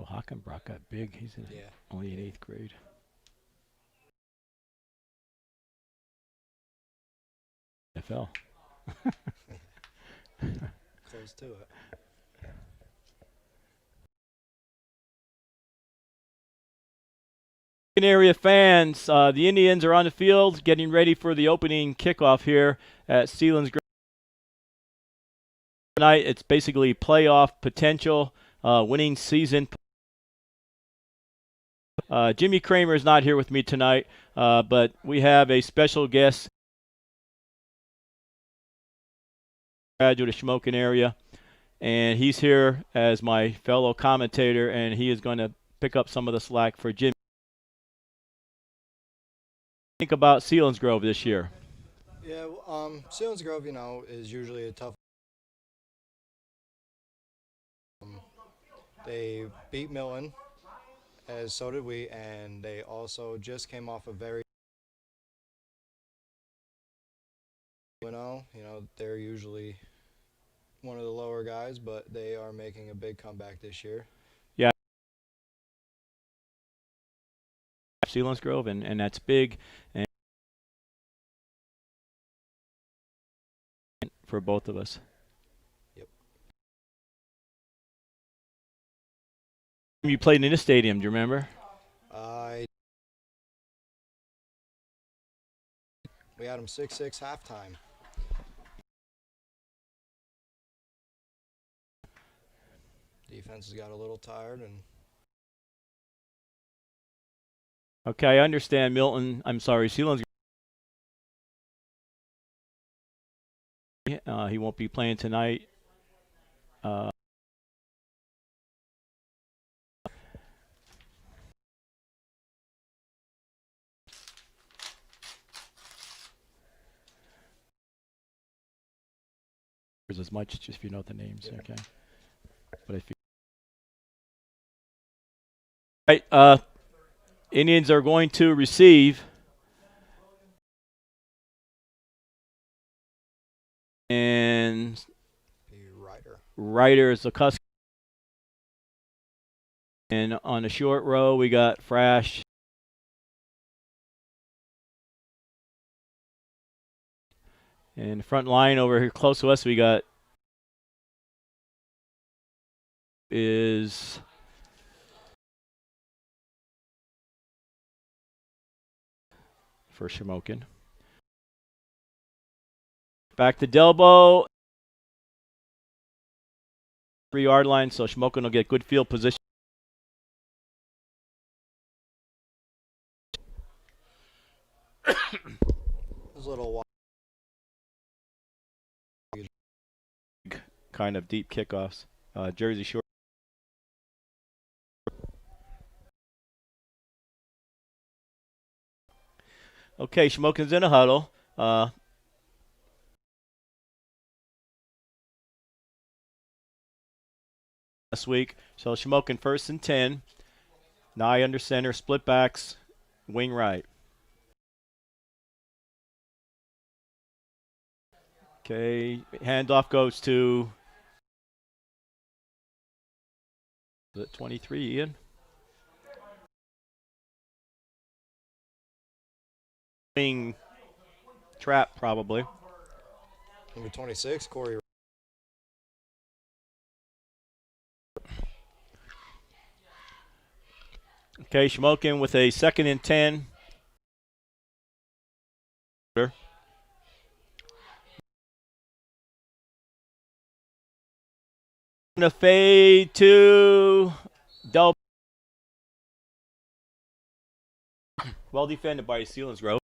Little Hockenbrock got big. He's only in 8th grade. NFL. Close to it. Area fans, the Indians are on the field getting ready for the opening kickoff here at Selinsgrove tonight. It's basically playoff potential, winning season. Jimmy Kramer is not here with me tonight, but we have a special guest, graduate of Shamokin area, and he's here as my fellow commentator, and he is going to pick up some of the slack for Jimmy. Think about Selinsgrove this year. Yeah, Selinsgrove, is usually a tough. They beat Milton, as so did we, and they also just came off a very. They're usually one of the lower guys, but they are making a big comeback this year. Yeah. Selinsgrove, and that's big. And for both of us. Yep. You played in this stadium, do you remember? We had them 6-6 halftime. Defense has got a little tired and. Okay, I understand Milton. I'm sorry, Selinsgrove. He won't be playing tonight. As much, just if you know the names, yeah. Okay. But if you right, Indians are going to receive, and Ryder is the customer. And on the short row, we got Frash. And the front line over here close to us, we got is for Shamokin. Back to Delbo. 3-yard line, so Shamokin will get good field position. Those little kind of deep kickoffs. Jersey Shore. Okay, Shamokin's in a huddle. Last week, so Shamokin 1st and 10. Nye under center, split backs, wing right. Okay, handoff goes to the 23, Ian. Wing trap, probably. Number 26, Corey. Okay, Shamokin with a 2nd and 10. The fade to Del. Well defended by Selinsgrove.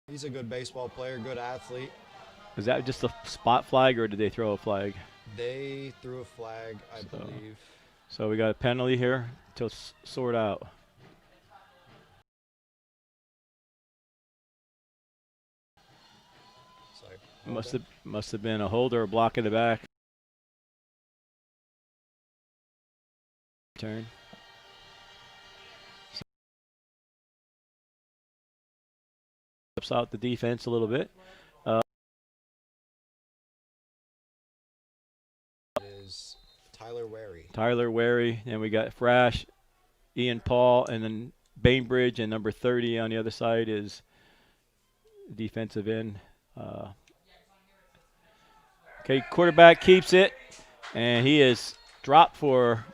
He's a good baseball player, good athlete. Is that just a spot flag, or did they throw a flag? They threw a flag, I believe. So we got a penalty here to sort out. Must have been a holder or block in the back. Turn. Steps out the defense a little bit. Is Tyler Wary. Tyler Wary, and we got Frash, Ian Paul, and then Bainbridge, and number 30 on the other side is defensive end. Okay, quarterback keeps it, and he is dropped for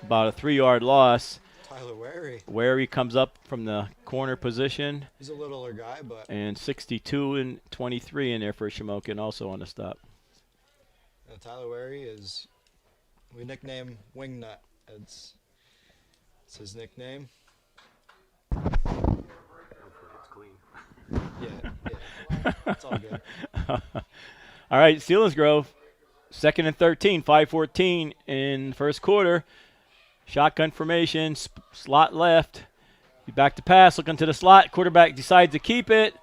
about a 3-yard loss. Tyler Wary. Wary comes up from the corner position. He's a littler guy, but. And 62 and 23 in there for Shamokin, also on the stop. Tyler Wary is, we nickname Wingnut. It's his nickname. It's clean. Yeah. It's all good. All right, Selinsgrove, 2nd and 13, 5:14 in the first quarter. Shotgun formation, slot left. Back to pass, looking to the slot. Quarterback decides to keep it.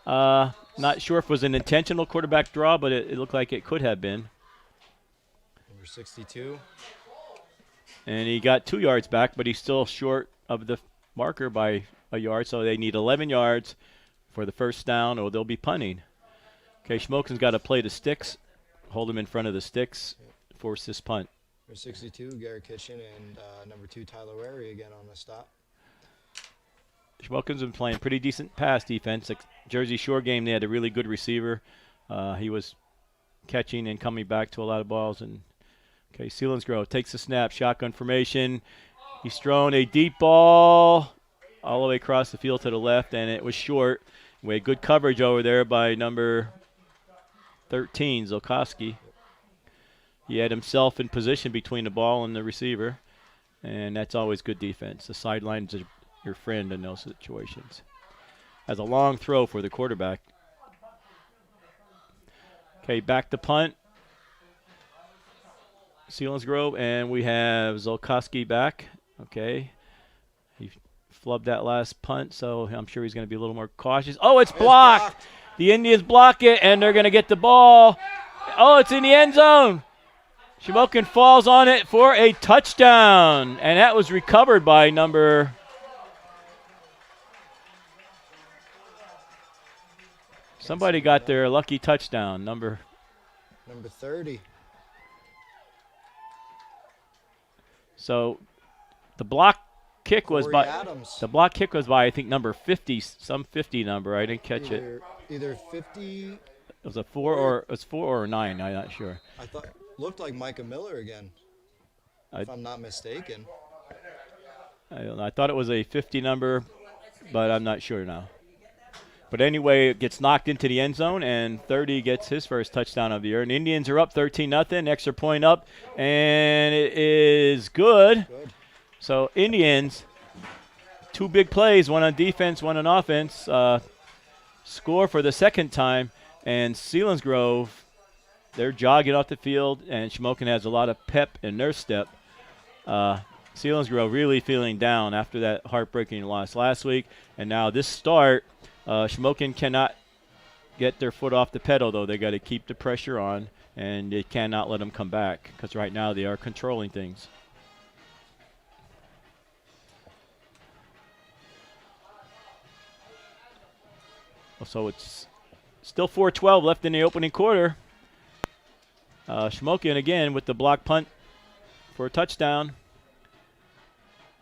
Not sure if it was an intentional quarterback draw, but it looked like it could have been. Number 62. And he got 2 yards back, but he's still short of the marker by a yard, so they need 11 yards for the first down, or they'll be punting. Okay, Shamokin's got to play the sticks, hold him in front of the sticks, force this punt. Number 62, Garrett Kitchen, and number 2, Tyler Wary again on the stop. Shamokin's been playing pretty decent pass defense. Like Jersey Shore game, they had a really good receiver. He was catching and coming back to a lot of balls. And okay, Selinsgrove takes the snap, shotgun formation. He's thrown a deep ball all the way across the field to the left, and it was short. We had good coverage over there by number 13, Zolkowski. He had himself in position between the ball and the receiver, and that's always good defense. The sidelines are your friend in those situations. As a long throw for the quarterback. Okay, back to punt. Selinsgrove, and we have Zolkowski back. Okay. He flubbed that last punt, so I'm sure he's going to be a little more cautious. Oh, it's blocked. The Indians block it, and they're going to get the ball. Oh, it's in the end zone. Shamokin falls on it for a touchdown, and that was recovered by number somebody got their lucky touchdown, number 30. So the block kick was by Adams. The block kick was by I think number 50, some 50 number. I didn't catch it. Either 50. It was a 4 or a 9. I'm not sure. I thought looked like Micah Miller again, if I'm not mistaken. I don't know. I thought it was a 50 number, but I'm not sure now. But anyway, it gets knocked into the end zone, and 30 gets his first touchdown of the year. And Indians are up 13-0, extra point up, and it is good. So Indians, 2 big plays, one on defense, one on offense, score for the second time, and Selinsgrove, they're jogging off the field, and Shamokin has a lot of pep in their step. Selinsgrove really feeling down after that heartbreaking loss last week, and now this start, Shamokin cannot get their foot off the pedal, though. They got to keep the pressure on, and they cannot let them come back because right now they are controlling things. So it's still 4:12 left in the opening quarter. Shamokin again with the block punt for a touchdown.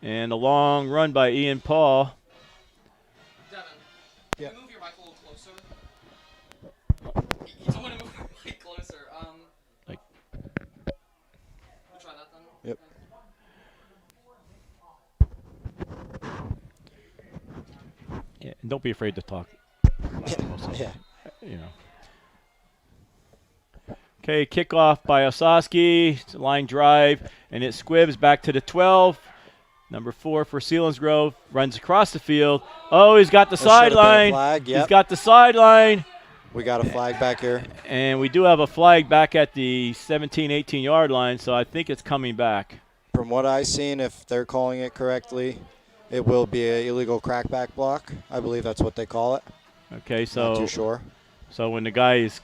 And a long run by Ian Paul. Devin, yeah. Can you move your mic a little closer? You don't want to move your mic closer. Like. We'll try that then. Yep. Yeah, and don't be afraid to talk. Yeah. You know. Okay, kickoff by Osaski. It's a line drive, and it squibs back to the 12. Number 4 for Selinsgrove runs across the field. Oh, he's got the There should have been a sideline. flag, He's yep. got the sideline. We got a flag back here. And we do have a flag back at the 17, 18-yard line, so I think it's coming back. From what I've seen, if they're calling it correctly, it will be an illegal crackback block. I believe that's what they call it. Okay, so Not too sure. So when the guy is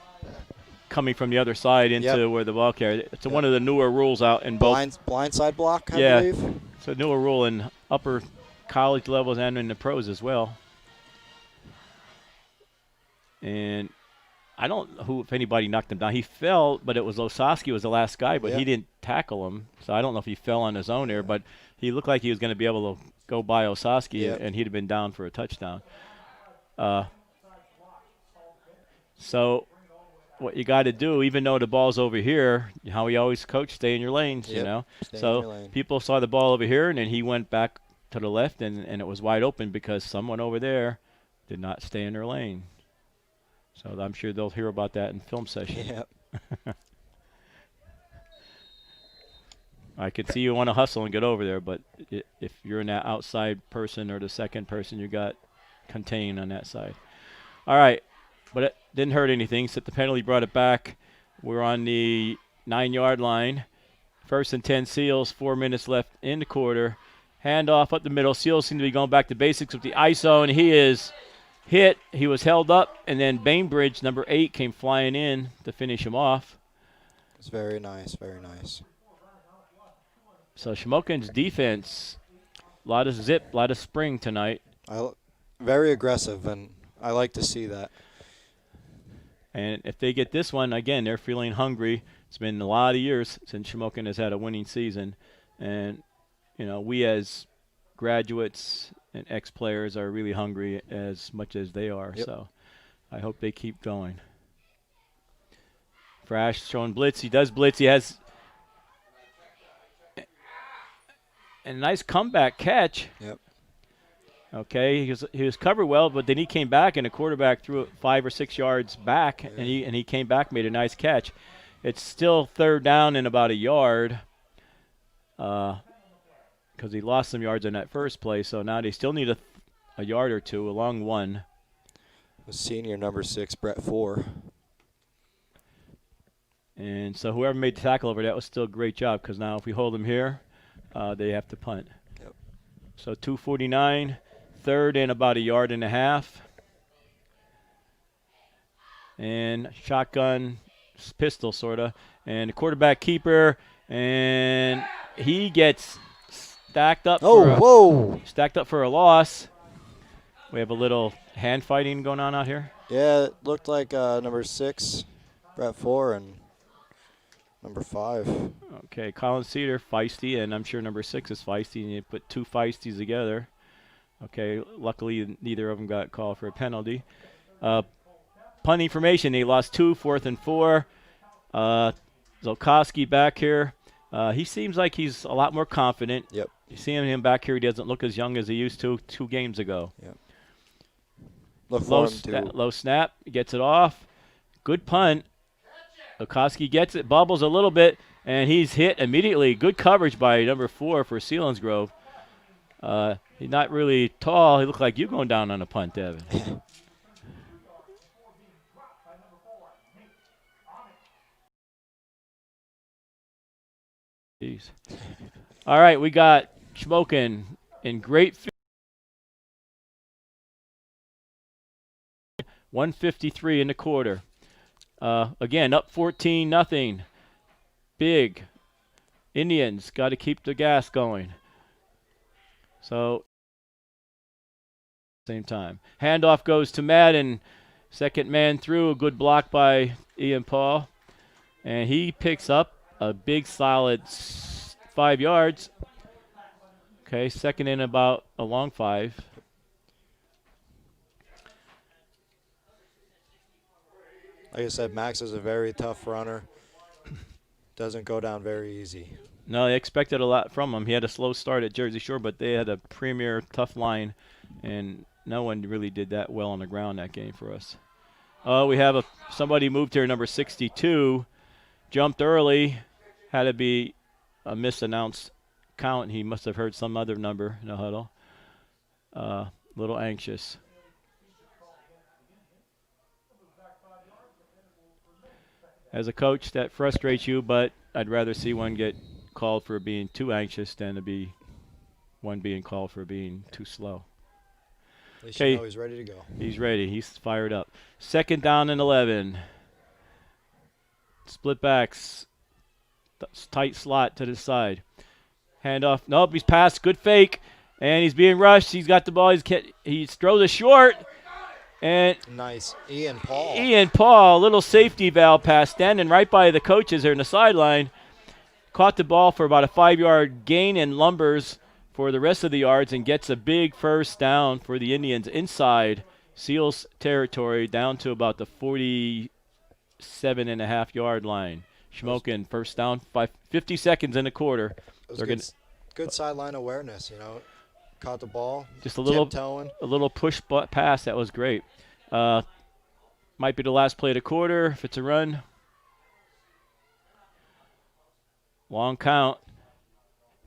coming from the other side into where the ball carrier, it's one of the newer rules out in both. Blindside block, I Yeah. believe. It's a newer rule in upper college levels and in the pros as well. And I don't know if anybody knocked him down. He fell, but it was Osowski was the last guy, but he didn't tackle him. So I don't know if he fell on his own there, but he looked like he was going to be able to go by Osowski, and he'd have been down for a touchdown. So what you got to do, even though the ball's over here, how we always coach, stay in your lanes, you know. So people saw the ball over here, and then he went back to the left, and it was wide open because someone over there did not stay in their lane. So I'm sure they'll hear about that in film session. Yep. I could see you want to hustle and get over there, but if you're in that outside person or the second person, you got contained on that side. All right, but it didn't hurt anything. So the penalty brought it back. We're on the 9-yard line. 1st and 10 Seals, 4 minutes left in the quarter. Handoff up the middle. Seals seem to be going back to basics with the ISO, and he is hit. He was held up, and then Bainbridge, number 8, came flying in to finish him off. It's very nice, very nice. So Shamokin's defense, a lot of zip, a lot of spring tonight. Very aggressive, and I like to see that. And if they get this one, again, they're feeling hungry. It's been a lot of years since Shamokin has had a winning season. And, you know, we as graduates and ex-players are really hungry as much as they are. Yep. So I hope they keep going. Frash showing blitz. He does blitz. He has a nice comeback catch. Yep. Okay, he was covered well, but then he came back and the quarterback threw it 5 or 6 yards back, and he came back, made a nice catch. It's still 3rd down and about a yard, because he lost some yards in that first play. So now they still need a yard or two, a long one. The senior number 6, Brett 4. And so whoever made the tackle over that was still a great job, because now if we hold them here, they have to punt. Yep. So 2:49. 3rd and about a yard and a half. And shotgun pistol, sort of. And the quarterback keeper. And he gets stacked up stacked up for a loss. We have a little hand fighting going on out here. Yeah, it looked like number 6, Brett 4, and number 5. Okay, Colin Cedar, feisty, and I'm sure number 6 is feisty. And you put 2 feisties together. Okay, luckily neither of them got called for a penalty. Punting formation, he lost 2, 4th and 4. Zolkowski back here. He seems like he's a lot more confident. Yep. You see him back here, he doesn't look as young as he used to 2 games ago. Yep. Look for him to low snap, gets it off. Good punt. Zolkowski gets it, bubbles a little bit, and he's hit immediately. Good coverage by number 4 for Selinsgrove. He's not really tall. He looked like you going down on a punt, Devin. Jeez. All right, we got Shamokin in great 1:53 in the quarter. Again, up 14-0. Big. Indians got to keep the gas going. So, same time. Handoff goes to Madden. Second man through. A good block by Ian Paul. And he picks up a big solid 5 yards. Okay, second in about a long 5. Like I said, Max is a very tough runner. Doesn't go down very easy. No, they expected a lot from him. He had a slow start at Jersey Shore, but they had a premier tough line, and no one really did that well on the ground that game for us. We have somebody moved here, number 62, jumped early, had to be a misannounced count. He must have heard some other number in the huddle. A little anxious. As a coach, that frustrates you, but I'd rather see one get called for being too anxious than to be one being called for being too slow. At least you know he's ready to go. He's ready. He's fired up. 2nd down and 11. Split backs. Tight slot to the side. Handoff. Nope, he's passed. Good fake. And he's being rushed. He's got the ball. He throws a short. And nice. Ian Paul. A little safety valve pass, standing right by the coaches there in the sideline. Caught the ball for about a 5-yard gain and lumbers for the rest of the yards and gets a big first down for the Indians inside Seals territory down to about the 47.5-yard line. Shamokin, first down, 50 seconds in the quarter. Good sideline awareness, you know. Caught the ball. Just a little tiptoeing. A little push pass. That was great. Might be the last play of the quarter if it's a run. Long count.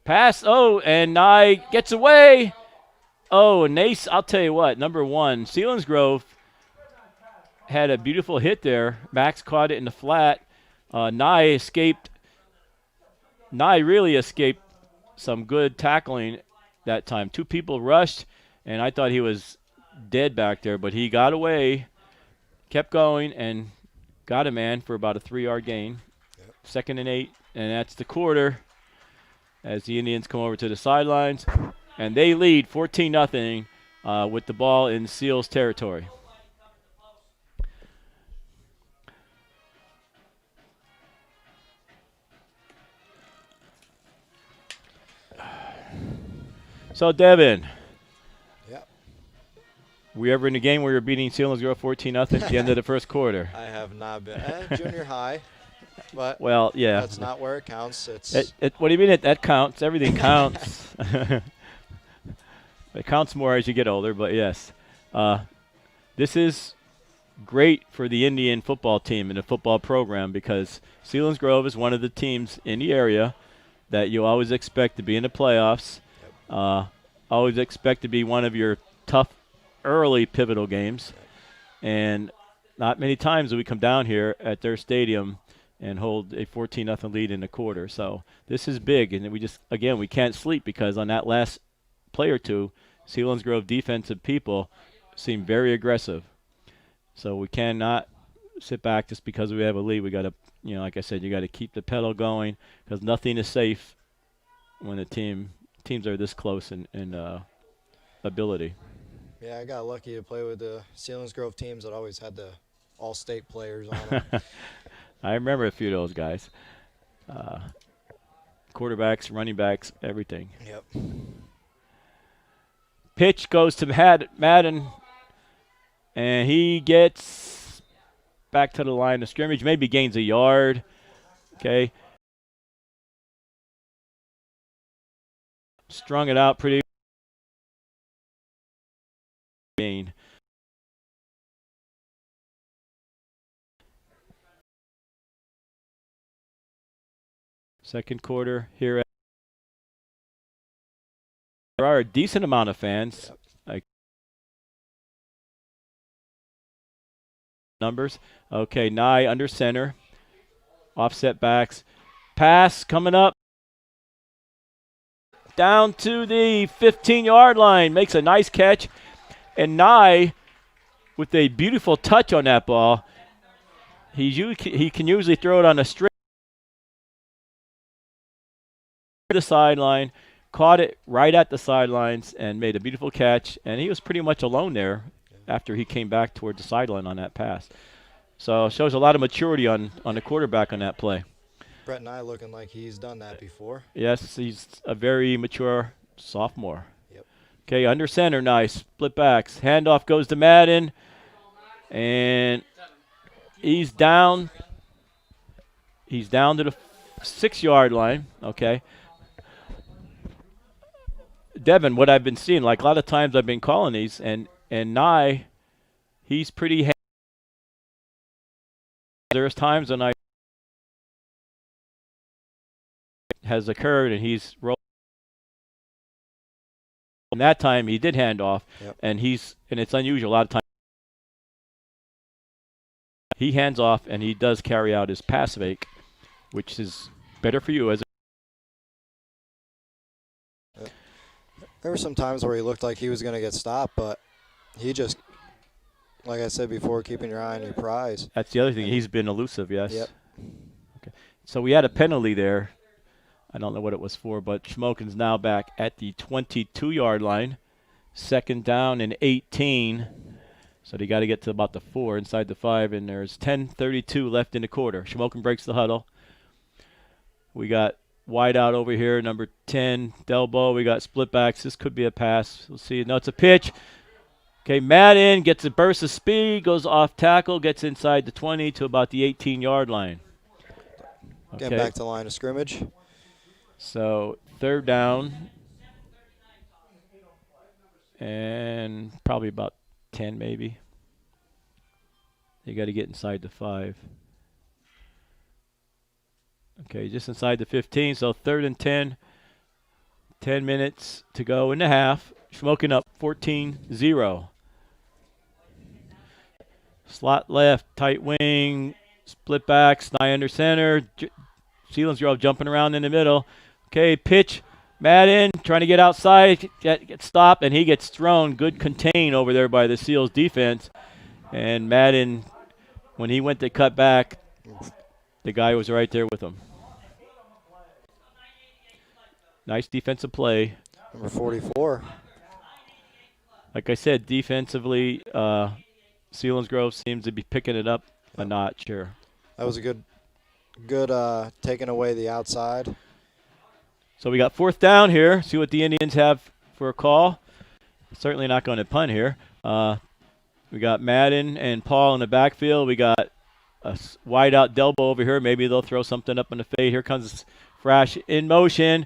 Pass. Oh, and Nye gets away. Oh, and Nace, I'll tell you what, number 1, Selinsgrove had a beautiful hit there. Max caught it in the flat. Nye really escaped some good tackling that time. 2 people rushed, and I thought he was dead back there, but he got away, kept going, and got a man for about a 3-yard gain. Yep. 2nd and 8, and that's the quarter as the Indians come over to the sidelines, and they lead 14-0 with the ball in Seals territory. So, Devin. Yep. Were you ever in a game where you're beating Selinsgrove 14-0 at the end of the first quarter? I have not been. Junior high. But well, yeah. That's not where it counts. What do you mean that counts? Everything counts. It counts more as you get older, but yes. This is great for the Indian football team and the football program because Selinsgrove is one of the teams in the area that you always expect to be in the playoffs. Always expect to be one of your tough early pivotal games. And not many times do we come down here at their stadium and hold a 14-0 lead in the quarter. So this is big, and we can't sleep because on that last play or two, Selinsgrove defensive people seem very aggressive. So we cannot sit back just because we have a lead. We got to, like I said, you got to keep the pedal going because nothing is safe when the teams are this close in ability. Yeah, I got lucky to play with the Selinsgrove teams that always had the all-state players on them. I remember a few of those guys. Quarterbacks, running backs, everything. Yep. Pitch goes to Madden, and he gets back to the line of scrimmage, maybe gains a yard. Okay. Strung it out pretty. Gain. Second quarter here. There are a decent amount of fans. Yep. Like numbers. Okay, Nye under center. Offset backs. Pass coming up. Down to the 15-yard line. Makes a nice catch. And Nye, with a beautiful touch on that ball, he can usually throw it on a straight the sideline, caught it right at the sidelines, and made a beautiful catch. And he was pretty much alone there after he came back toward the sideline on that pass. So it shows a lot of maturity on the quarterback on that play. Brett and I looking like he's done that before. Yes, he's a very mature sophomore. Yep. Okay, under center, nice. Split backs. Handoff goes to Madden. And he's down. He's down to the 6-yard line. Okay. Devin, what I've been seeing, like a lot of times I've been calling these, and Nye, he's pretty. There's times when has occurred and he's rolled. And that time he did hand off, Yep. and it's unusual. A lot of times he hands off and he does carry out his pass fake, which is better for you as There were some times where he looked like he was going to get stopped, but he just, like I said before, keeping your eye on your prize. That's the other thing. He's been elusive, yes. Yep. Okay. So we had a penalty there. I don't know what it was for, but Shamokin's now back at the 22-yard line. 2nd down and 18. So they got to get to about the 4 inside the 5, and there's 10:32 left in the quarter. Shamokin breaks the huddle. We got wide out over here, number 10, Delbo. We got split backs. This could be a pass. We'll see. No, it's a pitch. Okay, Madden gets a burst of speed, goes off tackle, gets inside the 20 to about the 18-yard line. Okay. Getting back to the line of scrimmage. So 3rd down and probably about 10 maybe. You got to get inside the 5. Okay, just inside the 15, so 3rd and 10. 10 minutes to go in the half. Shamokin up 14-0. Slot left, tight wing, split back, Sny under center. Selinsgrove jumping around in the middle. Okay, pitch. Madden trying to get outside, get stopped, and he gets thrown. Good contain over there by the Seals defense. And Madden, when he went to cut back, the guy was right there with him. Nice defensive play. Number 44. Like I said, defensively, Selinsgrove seems to be picking it up a notch here. That was a good taking away the outside. So we got 4th down here. See what the Indians have for a call. Certainly not going to punt here. We got Madden and Paul in the backfield. We got a wide out Delbo over here. Maybe they'll throw something up in the fade. Here comes Frash in motion.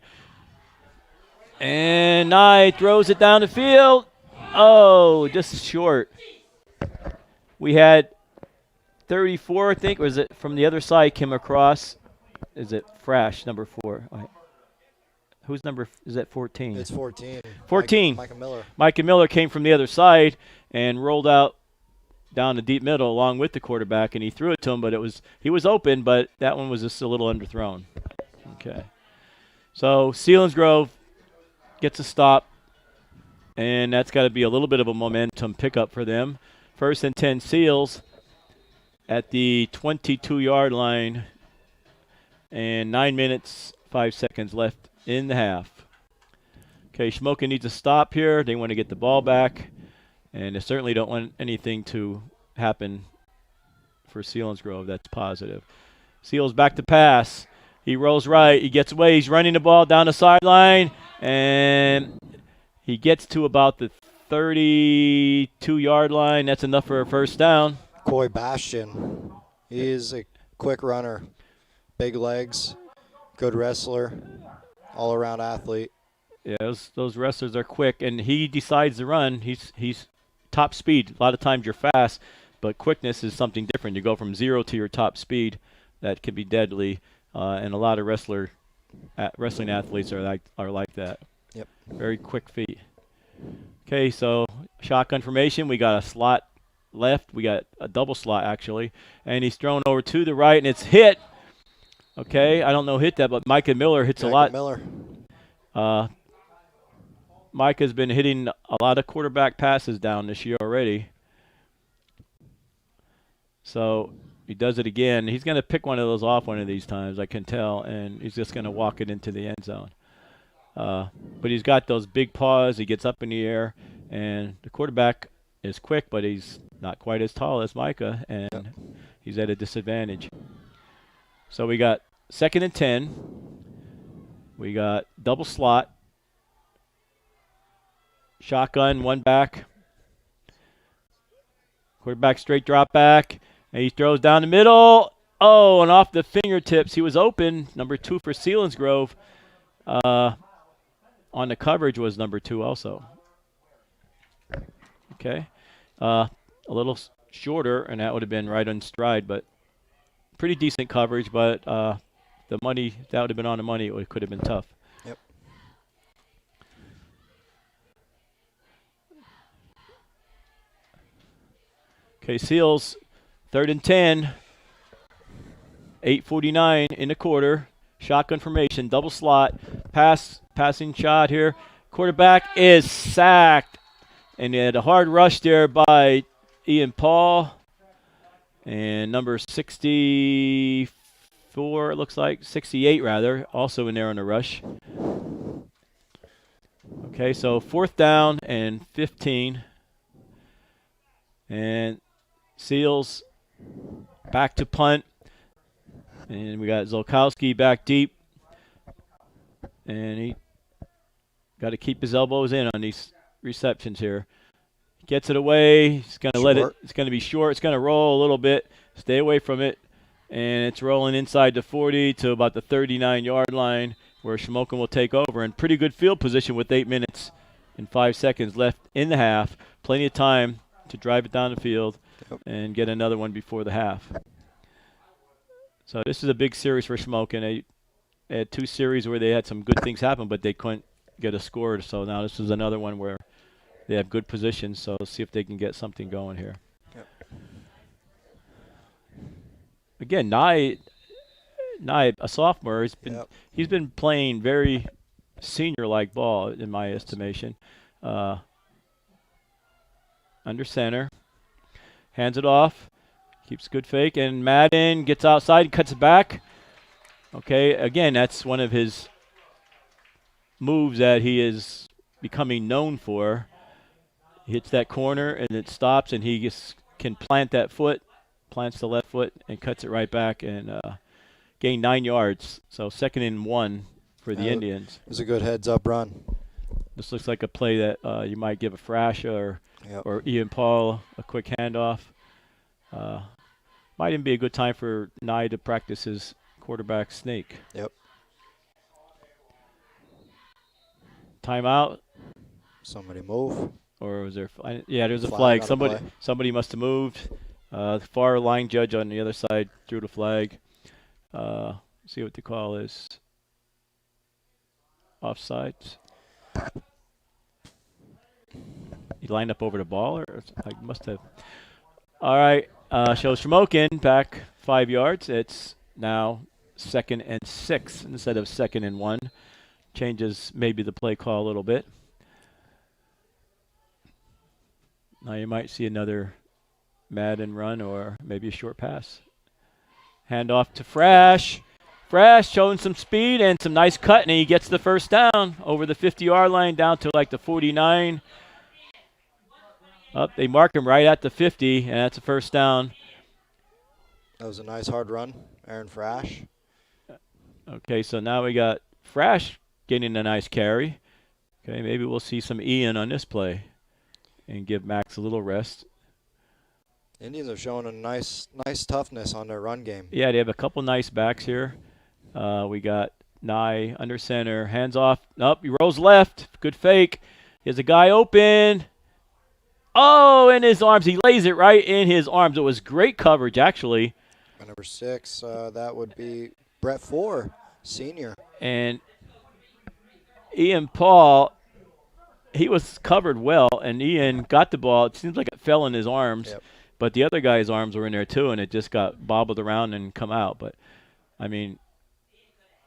And Nye throws it down the field. Oh, just short. We had 34, I think, or is it from the other side came across? Is it Frash, number 4? Who's number, is that 14? It's 14. 14. Micah Miller. Micah Miller came from the other side and rolled out down the deep middle along with the quarterback, and he threw it to him, but he was open, but that one was just a little underthrown. Okay. So Selinsgrove gets a stop, and that's got to be a little bit of a momentum pickup for them. 1st and 10 Seals at the 22-yard line, and 9 minutes, 5 seconds left in the half. Okay, Shamokin needs a stop here. They want to get the ball back, and they certainly don't want anything to happen for Selinsgrove. That's positive. Seals back to pass. He rolls right. He gets away. He's running the ball down the sideline, and he gets to about the 32-yard line. That's enough for a 1st down. Coy Bastion. He is a quick runner. Big legs. Good wrestler. All-around athlete. Yeah, those wrestlers are quick, and he decides to run. He's top speed. A lot of times you're fast, but quickness is something different. You go from 0 to your top speed. That can be deadly, and a lot of wrestling athletes are like that. Yep. Very quick feet. Okay, so shotgun formation. We got a slot left. We got a double slot, actually, and he's thrown over to the right, and it's hit. Okay, I don't know who hit that, but Micah Miller hits a lot. Miller. Mike has been hitting a lot of quarterback passes down this year already. So he does it again. He's going to pick one of those off one of these times, I can tell, and he's just going to walk it into the end zone. But he's got those big paws. He gets up in the air, and the quarterback is quick, but he's not quite as tall as Micah, and he's at a disadvantage. So we got 2nd and 10. We got double slot. Shotgun, one back. Quarterback straight drop back. And he throws down the middle. Oh, and off the fingertips. He was open. Number 2 for Selinsgrove. On the coverage was number 2 also. Okay. A little shorter, and that would have been right on stride, but pretty decent coverage, but the money, that would have been on the money. It could have been tough. Yep. Okay, Seals, 3rd and 10. 8:49 in the quarter. Shotgun formation, double slot, passing shot here. Quarterback is sacked, and they had a hard rush there by Ian Paul. And number 64, it looks like, 68 rather, also in there on the rush. Okay, so 4th down and 15. And Seals back to punt. And we got Zolkowski back deep. And he got to keep his elbows in on these receptions here. Gets it away. He's going to let it. It's going to be short. It's going to roll a little bit. Stay away from it. And it's rolling inside the 40 to about the 39-yard line where Shamokin will take over. In pretty good field position with 8 minutes and 5 seconds left in the half. Plenty of time to drive it down the field and get another one before the half. So this is a big series for Shamokin. They had 2 series where they had some good things happen, but they couldn't get a score. So now this is another one where they have good positions. So let's see if they can get something going here. Yep. Again, Nye, a sophomore, he's been playing very senior-like ball in my estimation. Under center, hands it off. Keeps good fake, and Madden gets outside and cuts it back. Okay, again, that's one of his moves that he is becoming known for. He hits that corner, and it stops, and he can plant that foot, plants the left foot, and cuts it right back, and gain 9 yards. So 2nd and 1 for the Indians. It was a good heads-up run. This looks like a play that you might give a Frasha or Ian Paul a quick handoff. Might even be a good time for Nye to practice his quarterback snake. Yep. Timeout. Somebody move. Or was there? Yeah, there's a flag. Somebody must have moved. The far line judge on the other side threw the flag. See what the call is. Offsides. He lined up over the ball, or I must have. All right. Shows Shamokin back 5 yards. It's now 2nd and 6 instead of 2nd and 1. Changes maybe the play call a little bit. Now you might see another Madden run or maybe a short pass. Hand off to Frash. Frash showing some speed and some nice cut, and he gets the 1st down over the 50-yard line down to like the 49. They mark him right at the 50, and that's a 1st down. That was a nice hard run, Aaron Frash. Okay, so now we got Frash getting a nice carry. Okay, maybe we'll see some Ian on this play and give Max a little rest. Indians have shown a nice toughness on their run game. Yeah, they have a couple nice backs here. We got Nye under center, hands off. Nope, he rolls left. Good fake. He has a guy open. Oh, in his arms. He lays it right in his arms. It was great coverage, actually. Number 6, that would be Brett Four, senior. And Ian Paul, he was covered well, and Ian got the ball. It seems like it fell in his arms, but the other guy's arms were in there too, and it just got bobbled around and come out. But, I mean,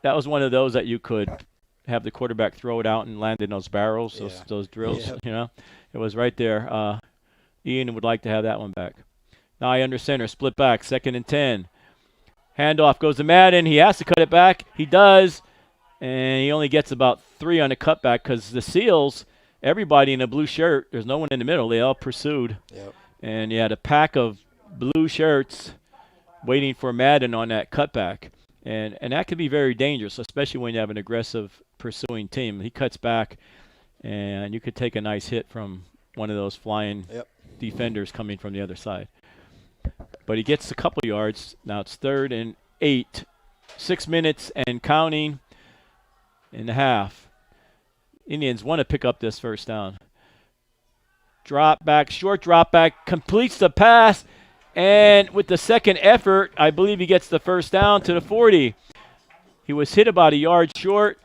that was one of those that you could have the quarterback throw it out and land in those barrels, those drills, you know. It was right there. Ian would like to have that one back. Now under center, split back, 2nd and 10. Handoff goes to Madden. He has to cut it back. He does, and he only gets about 3 on the cutback because the Seals, everybody in a blue shirt, there's no one in the middle. They all pursued. And you had a pack of blue shirts waiting for Madden on that cutback. And that could be very dangerous, especially when you have an aggressive pursuing team. He cuts back, and you could take a nice hit from one of those flying defenders coming from the other side. But he gets a couple yards. Now it's 3rd and 8. 6 minutes and counting in the half. Indians want to pick up this 1st down. Drop back, short drop back, completes the pass, and with the 2nd effort, I believe he gets the 1st down to the 40. He was hit about a yard short,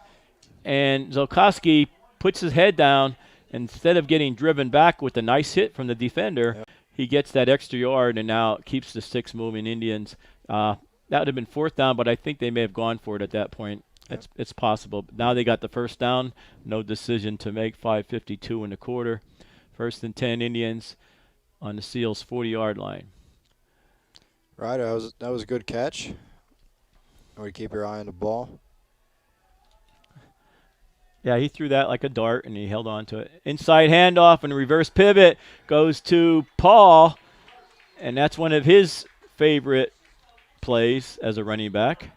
and Zolkowski puts his head down. Instead of getting driven back with a nice hit from the defender, he gets that extra yard and now keeps the sticks moving. Indians. That would have been 4th down, but I think they may have gone for it at that point. It's possible. But now they got the 1st down. No decision to make. 5:52 in the quarter. 1st and 10 Indians on the Seals 40-yard line. Right, that was a good catch. Or keep your eye on the ball. Yeah, he threw that like a dart, and he held on to it. Inside handoff and reverse pivot goes to Paul, and that's one of his favorite plays as a running back.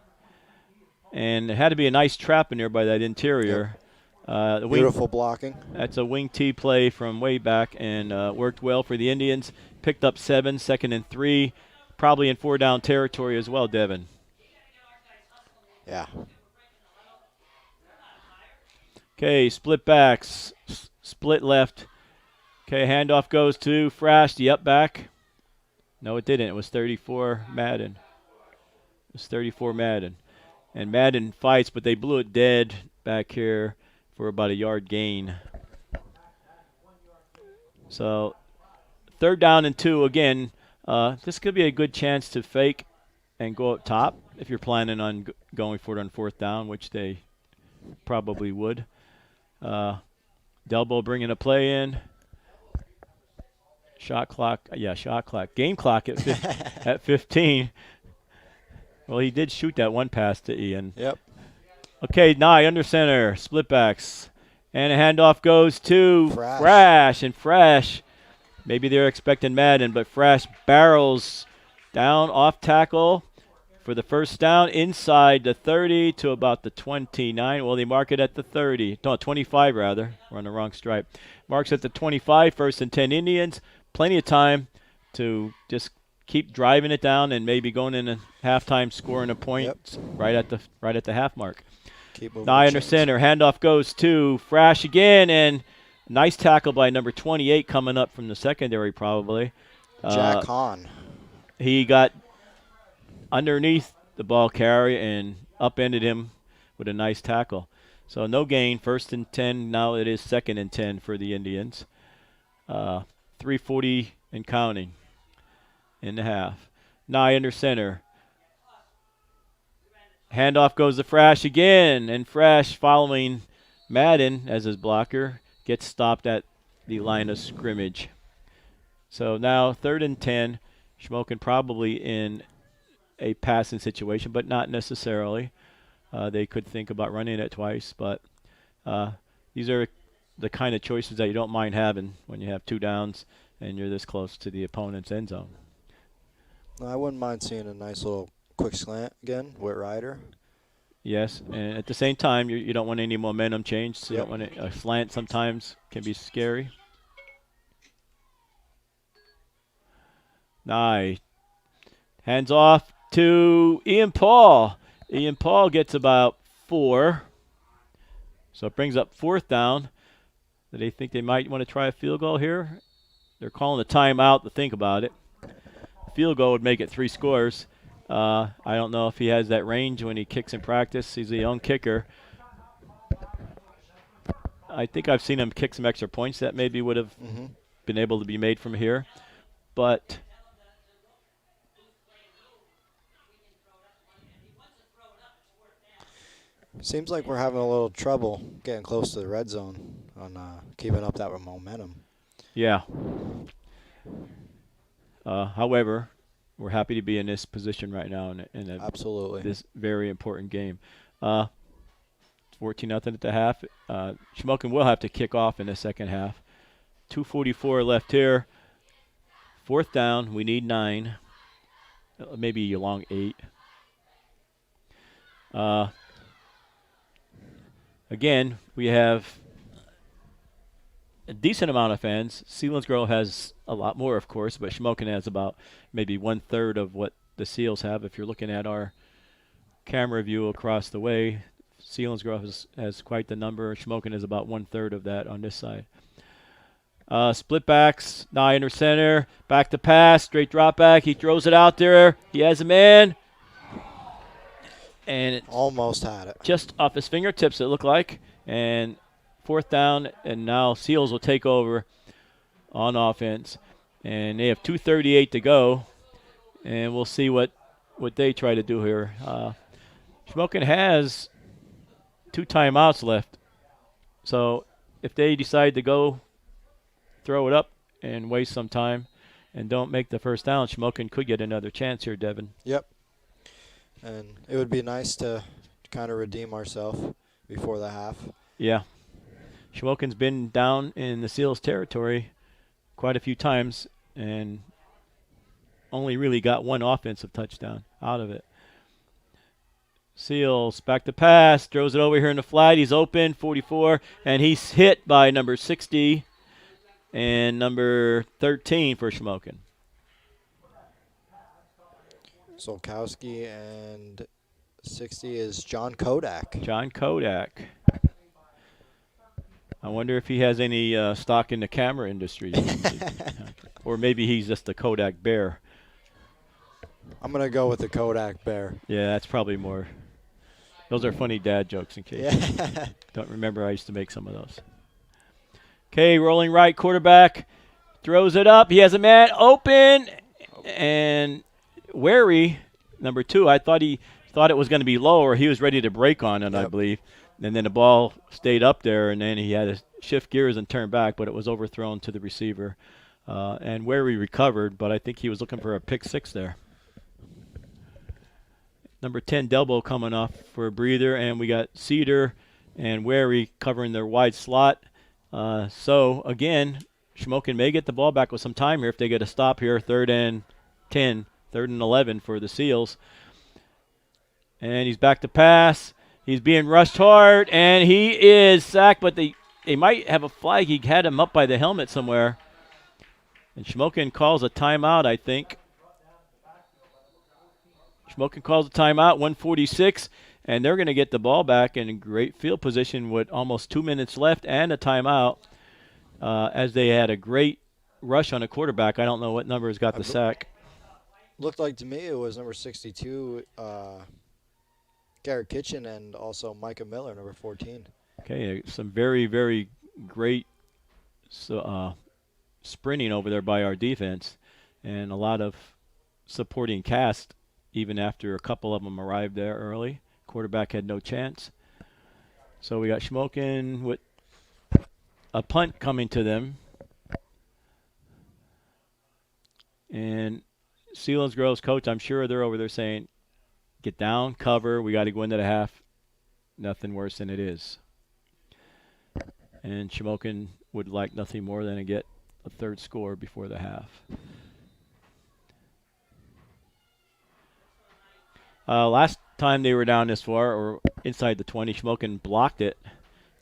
And it had to be a nice trap in there by that interior. Yep. Beautiful blocking. That's a wing T play from way back and worked well for the Indians. Picked up 7, 2nd and 3, probably in 4-down territory as well, Devin. Yeah. Okay, split backs, split left. Okay, handoff goes to Frash, the up back. No, it didn't. It was 34 Madden. It was 34 Madden. And Madden fights, but they blew it dead back here for about a yard gain. So 3rd down and 2 again. This could be a good chance to fake and go up top if you're planning on going for it on 4th down, which they probably would. Delbo bringing a play in. Shot clock. Game clock at 15. Well, he did shoot that one pass to Ian. Yep. Okay, Nye under center, split backs. And a handoff goes to Frash. And Frash, maybe they're expecting Madden, but Frash barrels down off tackle for the 1st down inside the 30 to about the 29. Well, they mark it at the 30. No, 25 rather. We're on the wrong stripe. Marks at the 25, 1st and 10 Indians. Plenty of time to just keep driving it down and maybe going in a halftime scoring a point right at the half mark. Keep moving. Nye under center. Handoff goes to Frash again, and nice tackle by number 28 coming up from the secondary probably. Jack Hahn. He got underneath the ball carrier and upended him with a nice tackle. So no gain. 1st and 10. Now it is 2nd and 10 for the Indians. 3:40 and counting in the half. Nye under center. Handoff goes to Frash again, and Frash, following Madden as his blocker, gets stopped at the line of scrimmage. So now 3rd and 10. Shamokin probably in a passing situation, but not necessarily. They could think about running it twice, but these are the kind of choices that you don't mind having when you have 2 downs and you're this close to the opponent's end zone. I wouldn't mind seeing a nice little quick slant again with Ryder. Yes, and at the same time, you don't want any momentum change, so you don't want a slant sometimes can be scary. Nice. Hands off to Ian Paul. Ian Paul gets about 4. So it brings up 4th down. Do they think they might want to try a field goal here? They're calling a timeout to think about it. Field goal would make it 3 scores. I don't know if he has that range when he kicks in practice. He's a young kicker. I think I've seen him kick some extra points that maybe would have been able to be made from here. But seems like we're having a little trouble getting close to the red zone on keeping up that momentum. Yeah. However, we're happy to be in this position right now in absolutely this very important game. 14-0 at the half. Shamokin will have to kick off in the second half. 2:44 left here. 4th down. We need 9. Maybe a long 8. Again, we have a decent amount of fans. Selinsgrove has a lot more, of course, but Shamokin has about maybe 1/3 of what the Seals have. If you're looking at our camera view across the way, Selinsgrove has quite the number. Shamokin is about 1/3 of that on this side. Split backs, Nye under center, back to pass, straight drop back. He throws it out there. He has a man. And it almost had it. Just off his fingertips, it looked like. And 4th down, and now Seals will take over on offense. And they have 2:38 to go, and we'll see what they try to do here. Shamokin has 2 timeouts left, so if they decide to go throw it up and waste some time and don't make the first down, Shamokin could get another chance here, Devin. Yep. And it would be nice to kind of redeem ourselves before the half. Yeah. Shamokin's been down in the Seals territory quite a few times and only really got 1 offensive touchdown out of it. Seals back to pass, throws it over here in the flat. He's open, 44, and he's hit by number 60 and number 13 for Shamokin. Solkowski, and 60 is John Kodak. John Kodak. I wonder if he has any stock in the camera industry. Or maybe he's just a Kodak bear. I'm going to go with the Kodak bear. Yeah, that's probably more. Those are funny dad jokes in case Yeah. you don't remember. I used to make some of those. Okay, rolling right, quarterback throws it up. He has a man open and wary, number 2. I thought he thought it was going to be lower. He was ready to break on it, Yep. I believe. And then the ball stayed up there, and then he had to shift gears and turn back, but it was overthrown to the receiver. And Wary recovered, but I think he was looking for a pick 6 there. Number 10, Delbo, coming off for a breather, and we got Cedar and Wary covering their wide slot. So, again, Shamokin may get the ball back with some time here if they get a stop here, 3rd and 10, 3rd and 11 for the Seals. And he's back to pass. He's being rushed hard, and he is sacked, but they might have a flag. He had him up by the helmet somewhere. And Shamokin calls a timeout, I think. Shamokin calls a timeout, 1:46, and they're going to get the ball back in great field position with almost 2 minutes left and a timeout as they had a great rush on a quarterback. I don't know what number has got the sack. Looked like to me it was number 62, Garrett Kitchen, and also Micah Miller, number 14. Okay, some very, very great sprinting over there by our defense, and a lot of supporting cast even after a couple of them arrived there early. Quarterback had no chance. So we got Shamokin with a punt coming to them. And Selinsgrove's coach, I'm sure they're over there saying, get down, cover, we got to go into the half. Nothing worse than it is. And Shamokin would like nothing more than to get a 3rd score before the half. Last time they were down this far, or inside the 20, Shamokin blocked it.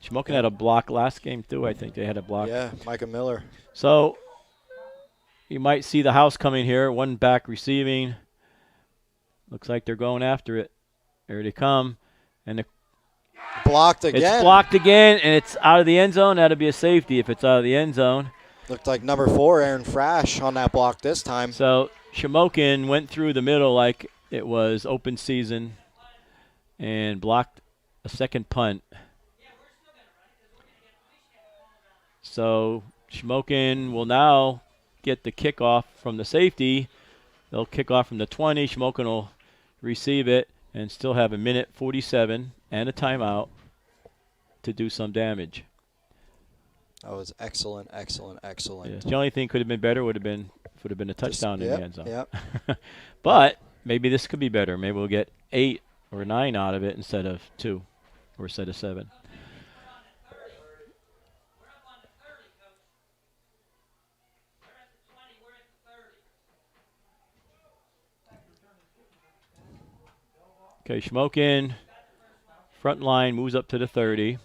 Shamokin had a block last game, too, I think. They had a block. Yeah, Micah Miller. So you might see the house coming here. 1 back receiving. Looks like they're going after it. There they come. And blocked again. It's blocked again, and it's out of the end zone. That'll be a safety if it's out of the end zone. Looked like number 4, Aaron Frash, on that block this time. So Shamokin went through the middle like it was open season and blocked a second punt. So Shamokin will now get the kickoff from the safety. They'll kick off from the 20. Shamokin will receive it and still have 1:47 and a timeout to do some damage. That was excellent, excellent, excellent. Yeah. The only thing could have been better would have been a touchdown in the end zone. Yep. But maybe this could be better. Maybe we'll get 8 or 9 out of it instead of 2 or instead of 7. Okay, Shamokin, front line, moves up to the 30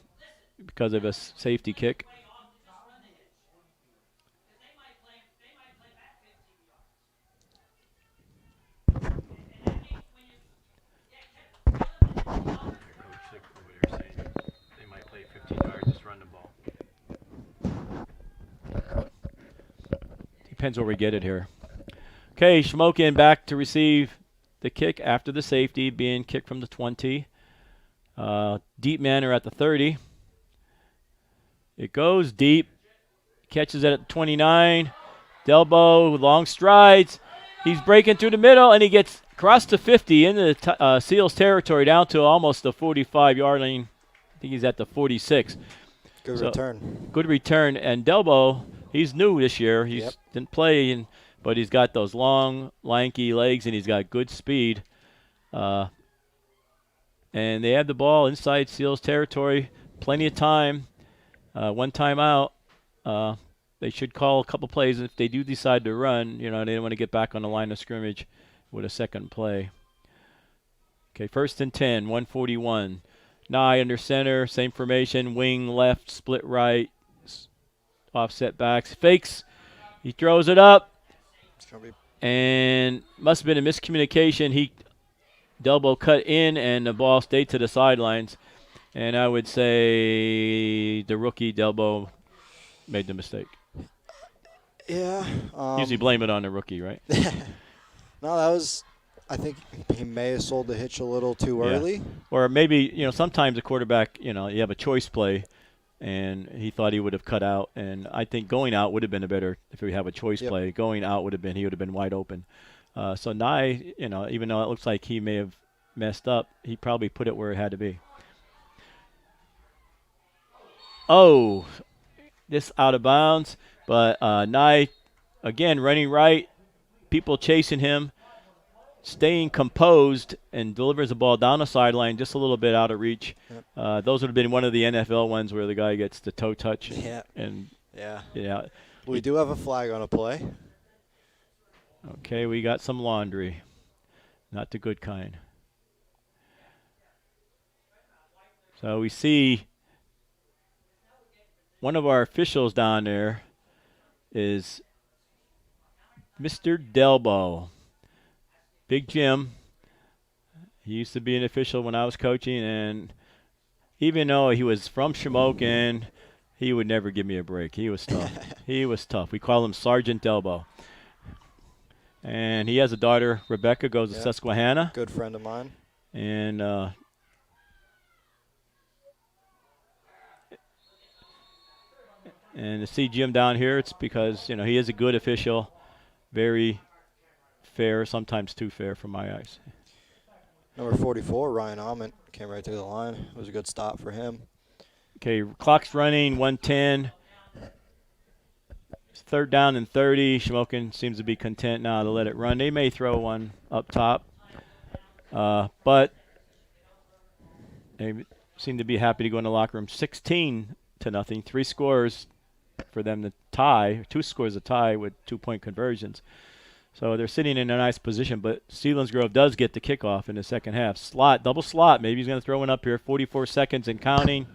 because of a safety kick. They might play 15 yards, just run the ball. Depends where we get it here. Okay, Shamokin back to receive the kick after the safety, being kicked from the 20. Deep manner at the 30. It goes deep, catches it at 29, Delbo, long strides. He's breaking through the middle, and he gets across the 50 into the Seals territory down to almost the 45-yard line. I think he's at the 46. Good return. Good return. And Delbo, he's new this year. He didn't play, but he's got those long, lanky legs, and he's got good speed. And they have the ball inside Seals territory. Plenty of time. One timeout. They should call a couple plays. If they do decide to run, they don't want to get back on the line of scrimmage with a second play. Okay, 1st and 10, 141. Nye under center, same formation, wing left, split right, offset backs, fakes. He throws it up, and must have been a miscommunication. Delbo cut in, and the ball stayed to the sidelines. And I would say the rookie Delbo made the mistake. Yeah. Usually blame it on the rookie, right? No, that was. I think he may have sold the hitch a little too early. Or maybe, sometimes a quarterback, you have a choice play, and he thought he would have cut out. And I think going out would have been a better, if we have a choice play, going out he would have been wide open. So Nye, even though it looks like he may have messed up, he probably put it where it had to be. Oh, this out of bounds. But Nye, again, running right, people chasing him, staying composed, and delivers the ball down the sideline just a little bit out of reach. Yep. Those would have been one of the NFL ones where the guy gets the toe touch. Yeah. We do have a flag on a play. Okay, we got some laundry. Not the good kind. So we see one of our officials down there is Mr. Delbo. Big Jim. He used to be an official when I was coaching, and even though he was from Shamokin, he would never give me a break. He was tough. He was tough. We call him Sergeant Delbo. And he has a daughter, Rebecca, goes to Susquehanna. Good friend of mine. And to see Jim down here, it's because, he is a good official, very fair, sometimes too fair from my eyes. Number 44, Ryan Ament, came right through the line. It was a good stop for him. Okay, clock's running, 1:10. 3rd down and 30. Shamokin seems to be content now to let it run. They may throw one up top, but they seem to be happy to go in the locker room. 16-0. 3 scores for them to tie, 2 scores to tie with 2-point conversions. So they're sitting in a nice position, but Selinsgrove does get the kickoff in the second half. Double slot. Maybe he's going to throw one up here. 44 seconds and counting.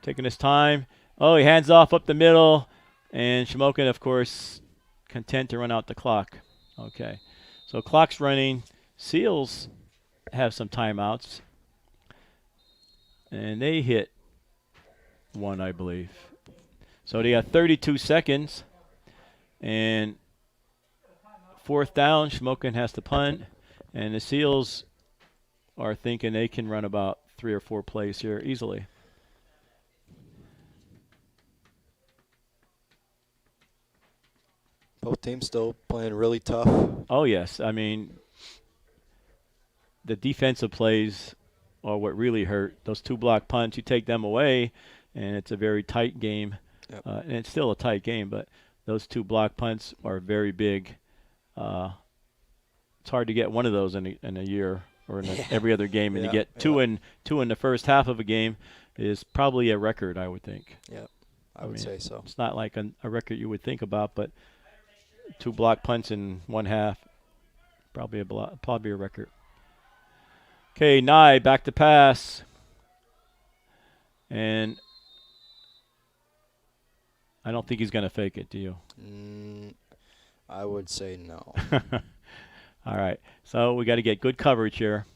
Taking his time. Oh, he hands off up the middle. And Shamokin, of course, content to run out the clock. Okay. So clock's running. Seals have some timeouts. And they hit one, I believe. So they got 32 seconds. And 4th down, Shamokin has to punt. And the Seals are thinking they can run about 3 or 4 plays here easily. Both teams still playing really tough. Oh, yes. I mean, the defensive plays are what really hurt. Those 2 block punts, you take them away, and it's a very tight game. Yep. And it's still a tight game, but those 2 block punts are very big. It's hard to get one of those in a year or in every other game, and to get two in the first half of a game is probably a record, I would think. Yep, I would say so. It's not like a record you would think about, but 2 block punts in one half, probably a record. Okay, Nye back to pass, and I don't think he's going to fake it. Do you? I would say no. All right. So we got to get good coverage here.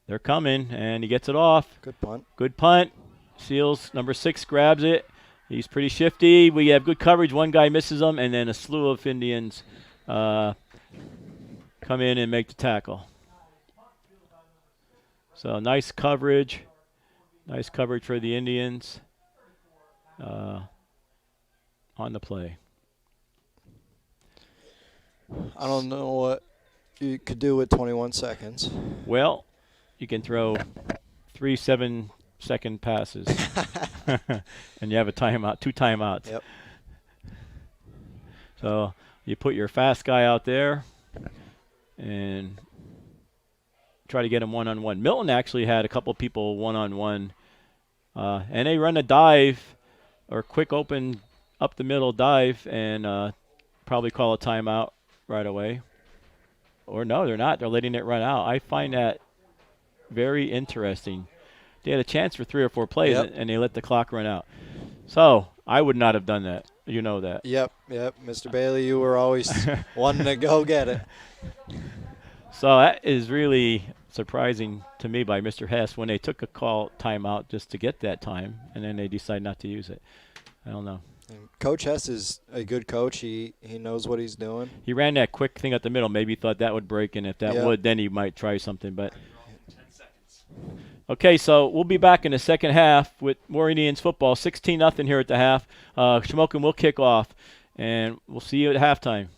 They're coming, and he gets it off. Good punt. Good punt. Seals, number 6, grabs it. He's pretty shifty. We have good coverage. One guy misses him, and then a slew of Indians come in and make the tackle. So nice coverage. Nice coverage for the Indians. on the play. I don't know what you could do with 21 seconds. Well, you can throw 3 7-second passes, and you have a timeout, 2 timeouts. Yep. So you put your fast guy out there and try to get him one-on-one. Milton actually had a couple people one-on-one, and they run a dive or quick open up the middle dive and probably call a timeout right away. Or no, they're not. They're letting it run out. I find that very interesting. They had a chance for 3 or 4 plays, Yep. and they let the clock run out. So I would not have done that. You know that. Yep. Mr. Bailey, you were always wanting to go get it. So that is really surprising to me by Mr. Hess when they took a call timeout just to get that time, and then they decide not to use it. I don't know. And Coach Hess is a good coach. He knows what he's doing. He ran that quick thing up the middle. Maybe he thought that would break, and if that Yep. would, then he might try something. But okay, so we'll be back in the second half with more Indians football. 16-0 here at the half. Shamokin will kick off, and we'll see you at halftime.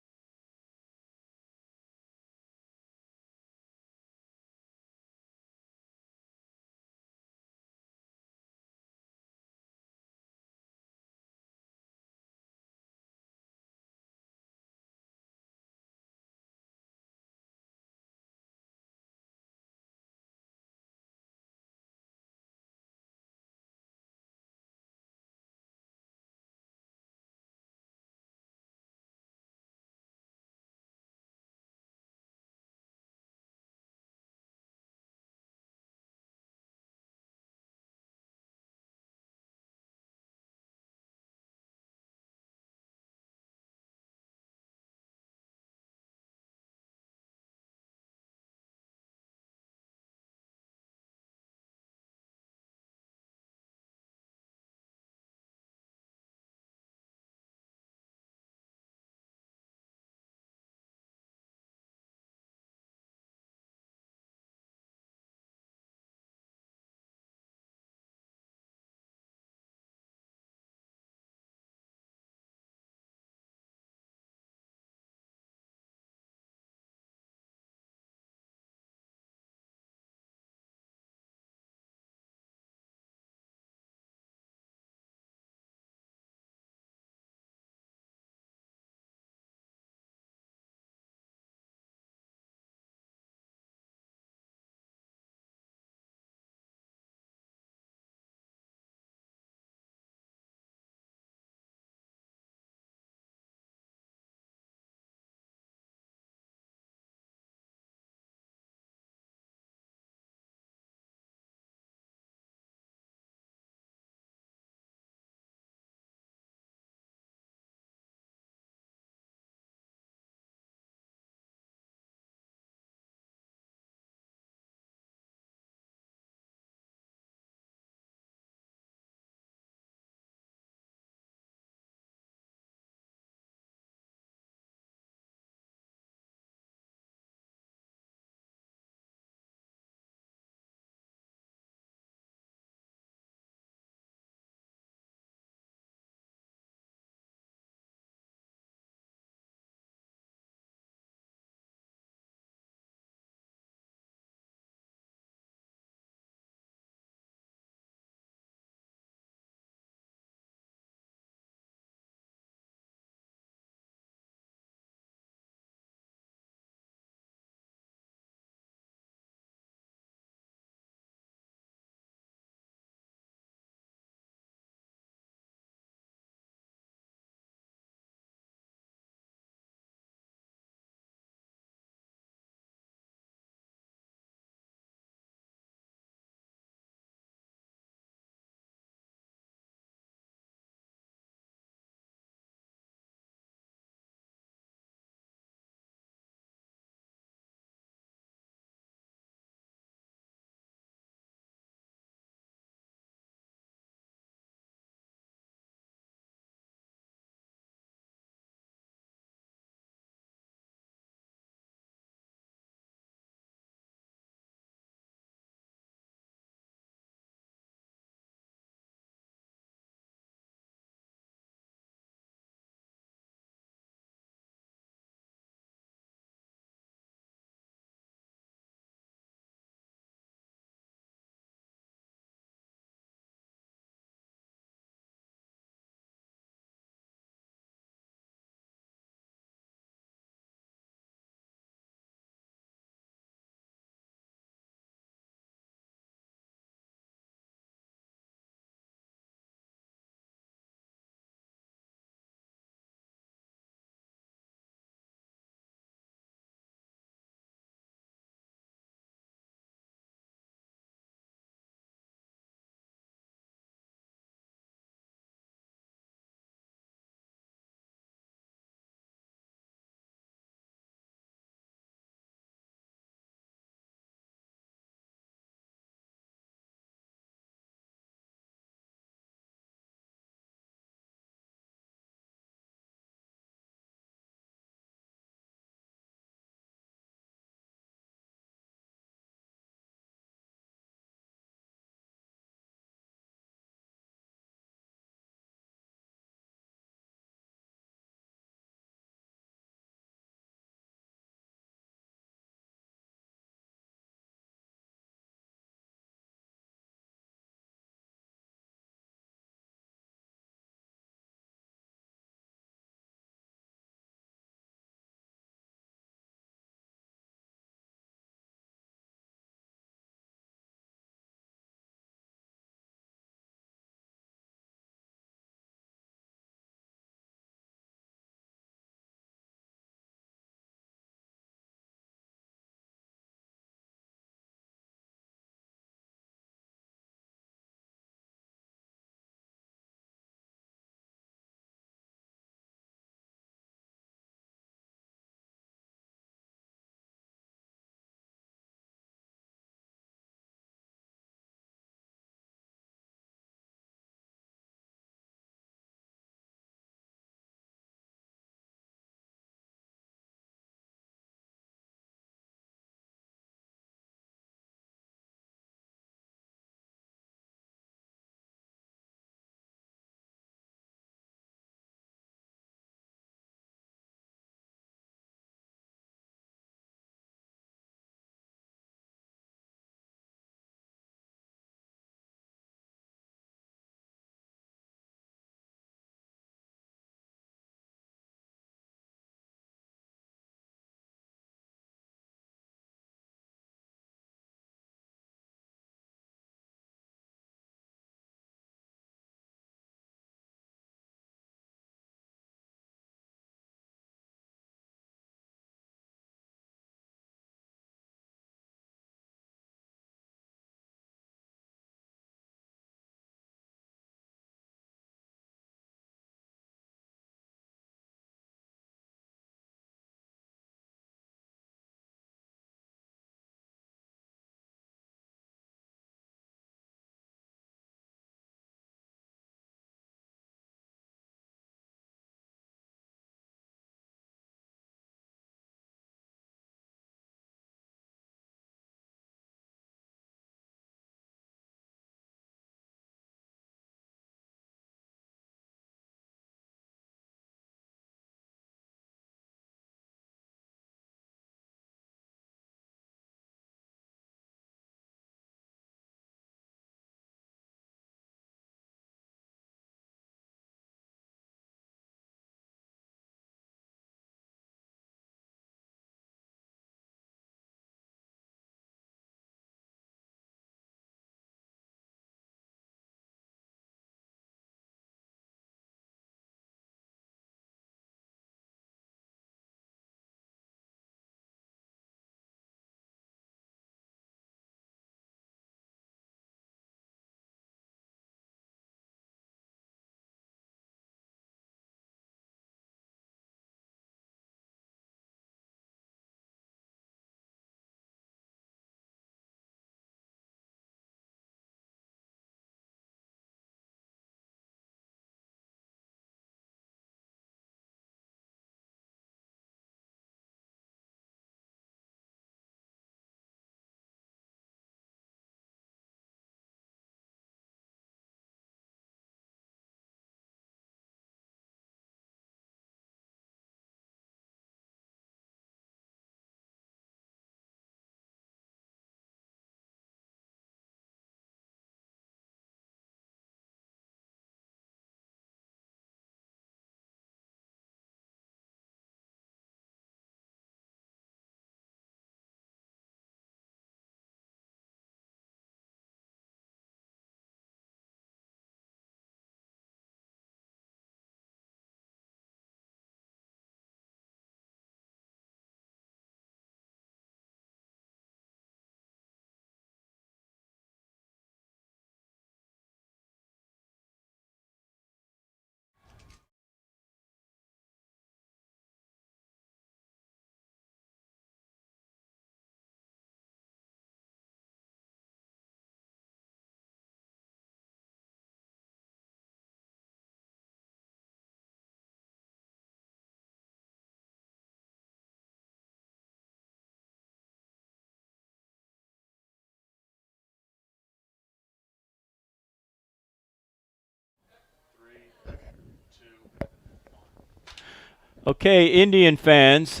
Okay, Indian fans.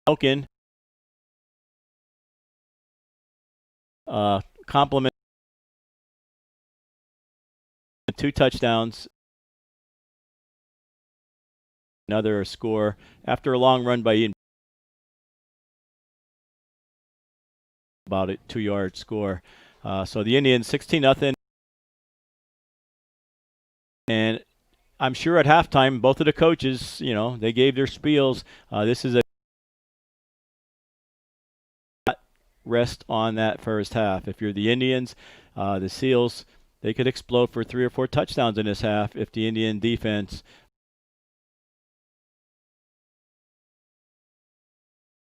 Shamokin, compliment 2 touchdowns, another score after a long run by Indian. About a 2-yard score. So the Indians 16-0. And I'm sure at halftime, both of the coaches, they gave their spiels. This is a rest on that first half. If you're the Indians, the Seals, they could explode for 3 or 4 touchdowns in this half if the Indian defense.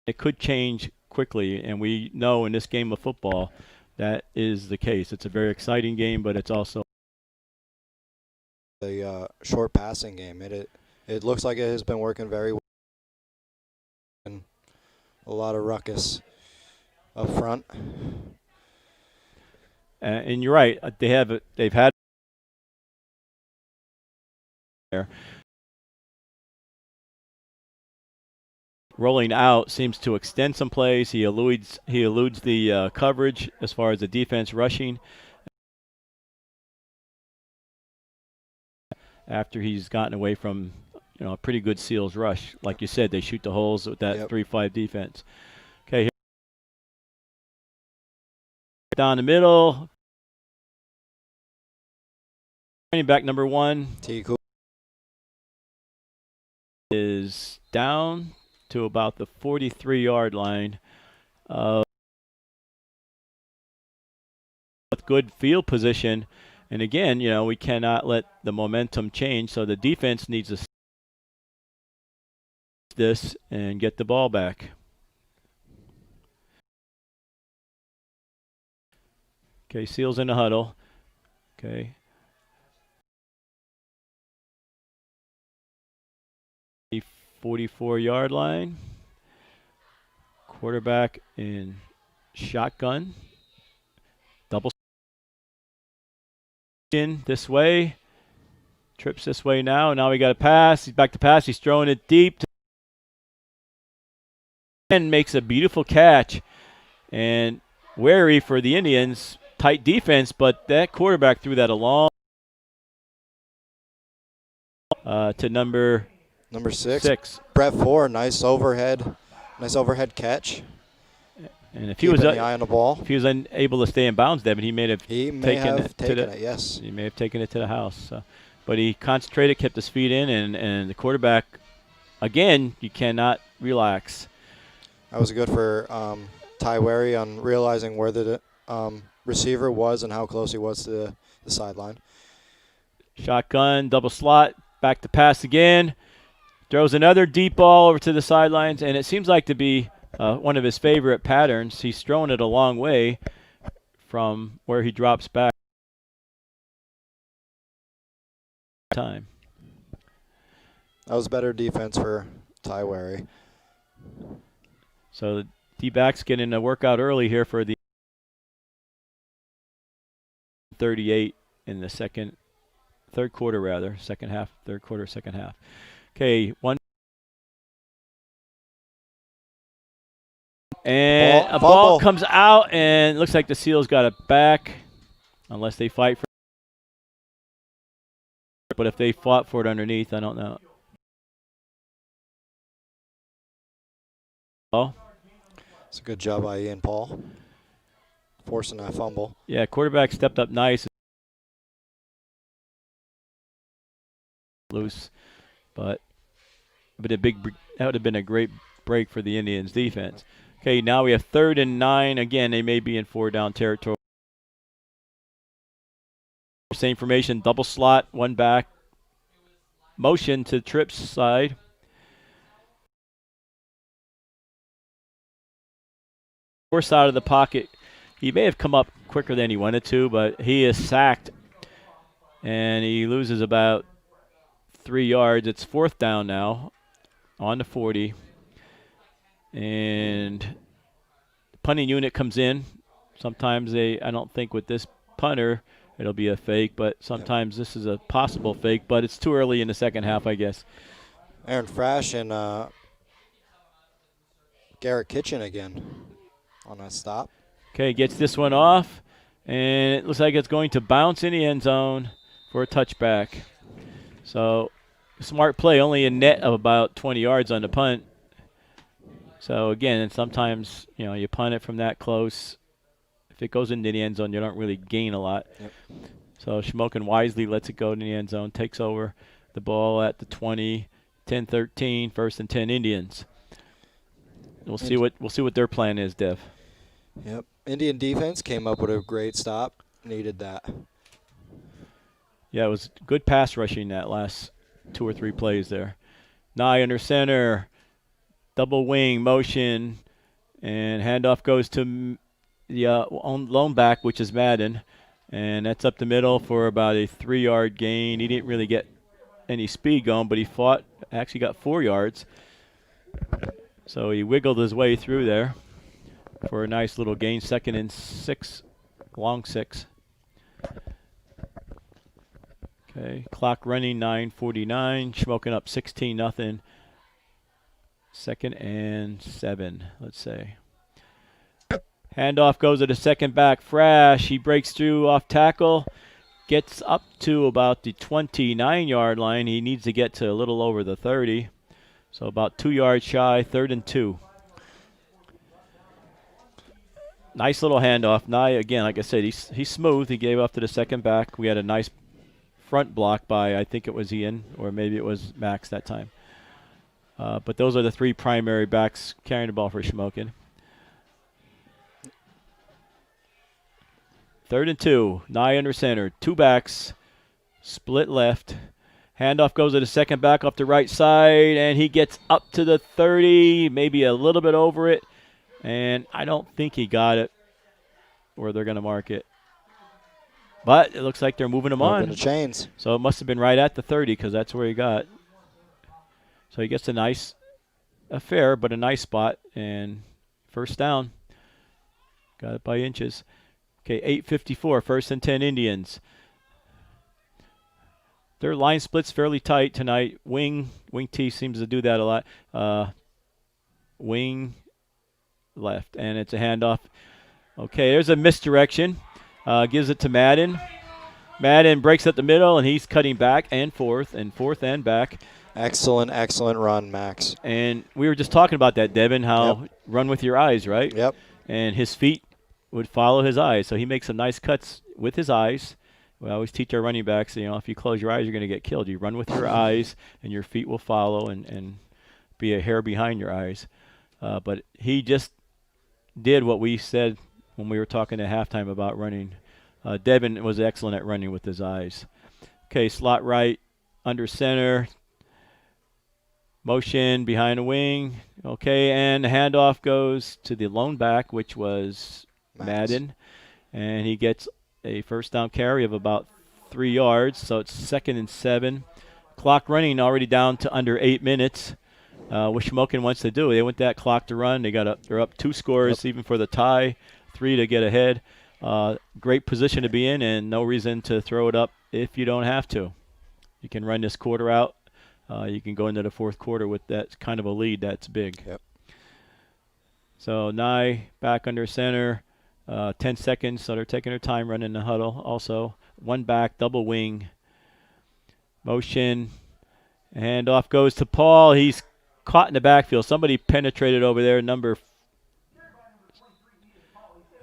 It could change quickly, and we know in this game of football that is the case. It's a very exciting game, but it's also The short passing game. It looks like it has been working very well. And a lot of ruckus up front. and you're right. They've had there. Rolling out seems to extend some plays. He eludes the coverage as far as the defense rushing. After he's gotten away from a pretty good Seals rush. Like you said, they shoot the holes with that 3-5 defense. Okay, here down the middle. Running back number 1 is down to about the 43-yard line. With good field position. And again, we cannot let the momentum change, so the defense needs to this and get the ball back. Okay, Seals in the huddle. Okay. 44-yard line. Quarterback in shotgun. Double in this way. Trips this way now. Now we got a pass. He's back to pass. He's throwing it deep. And makes a beautiful catch. And wary for the Indians. Tight defense, but that quarterback threw that along to number 6. Brett Ford, nice overhead catch. And if he was the eye on the ball, if he was unable to stay in bounds, Devin, he may have taken it. Yes, he may have taken it to the house. But he concentrated, kept his feet in, and the quarterback, again, you cannot relax. That was good for Ty Wary on realizing where the receiver was and how close he was to the sideline. Shotgun, double slot, back to pass again. Throws another deep ball over to the sidelines, and it seems like to be one of his favorite patterns. He's thrown it a long way from where he drops back. Time. That was better defense for Ty Wary. So the D-backs getting a workout early here for the 38 in the third quarter, second half. Okay, one. And a ball comes out, and it looks like the Seals got it back, unless they fight for it. But if they fought for it underneath, I don't know. Oh. It's a good job by Ian Paul, forcing that fumble. Yeah, quarterback stepped up nice. Loose, but that would have been a great break for the Indians defense. Okay, now we have 3rd and 9. Again, they may be in 4-down territory. Same formation, double slot, one back. Motion to Tripp's side. Force out of the pocket. He may have come up quicker than he wanted to, but he is sacked, and he loses about 3 yards. It's 4th down now on the 40. And the punting unit comes in. Sometimes I don't think with this punter, it'll be a fake. But sometimes this is a possible fake, but it's too early in the second half, I guess. Aaron Frash and Garrett Kitchen again on a stop. Okay, gets this one off, and it looks like it's going to bounce in the end zone for a touchback. So, smart play, only a net of about 20 yards on the punt. So, again, sometimes, you punt it from that close. If it goes into the end zone, you don't really gain a lot. Yep. So, Shamokin wisely lets it go to the end zone, takes over the ball at the 20, 10-13, 1st and 10 Indians. We'll see what their plan is, Dev. Yep. Indian defense came up with a great stop. Needed that. Yeah, it was good pass rushing that last 2 or 3 plays there. Nye under center, double wing motion, and handoff goes to the lone back, which is Madden, and that's up the middle for about a 3-yard gain. He didn't really get any speed going, but he actually got 4 yards. So he wiggled his way through there for a nice little gain, 2nd and 6, long 6. Okay, clock running, 9:49. Shamokin up 16-0. 2nd and 7, let's say. Handoff goes to the second back, Frash. He breaks through off tackle, gets up to about the 29-yard line. He needs to get to a little over the 30. So about 2 yards shy, 3rd and 2. Nice little handoff. Nye, again, like I said, he's smooth. He gave up to the second back. We had a nice front block by, I think it was Ian, or maybe it was Max that time. But those are the 3 primary backs carrying the ball for Shamokin. 3rd and 2. Nye under center. 2 backs. Split left. Handoff goes to the second back off the right side, and he gets up to the 30, maybe a little bit over it. And I don't think he got it where they're going to mark it. But it looks like they're moving him on. The chains. So it must have been right at the 30 because that's where he got. So he gets a fair, but a nice spot. And 1st down. Got it by inches. Okay, 8:54, 1st and 10 Indians. Their line split's fairly tight tonight. Wing T seems to do that a lot. Wing left, and it's a handoff. Okay, there's a misdirection. Gives it to Madden. Madden breaks up the middle, and he's cutting back and forth and back. Excellent run, Max. And we were just talking about that, Devin, how run with your eyes, right? Yep. And his feet would follow his eyes. So he makes some nice cuts with his eyes. We always teach our running backs, if you close your eyes, you're going to get killed. You run with your eyes, and your feet will follow and be a hair behind your eyes. But he just did what we said when we were talking at halftime about running. Devin was excellent at running with his eyes. Okay, slot right, under center. Motion behind the wing. Okay, and the handoff goes to the lone back, which was Madden. And he gets a 1st down carry of about 3 yards, so it's 2nd and 7. Clock running already down to under 8 minutes. What Shamokin wants to do, they want that clock to run. They're up 2 scores, even for the tie, 3 to get ahead. Great position to be in, and no reason to throw it up if you don't have to. You can run this quarter out. You can go into the 4th quarter with that kind of a lead. That's big. Yep. So Nye back under center. 10 seconds, so they're taking their time running the huddle. Also, 1 back, double wing. Motion. Handoff goes to Paul. He's caught in the backfield. Somebody penetrated over there.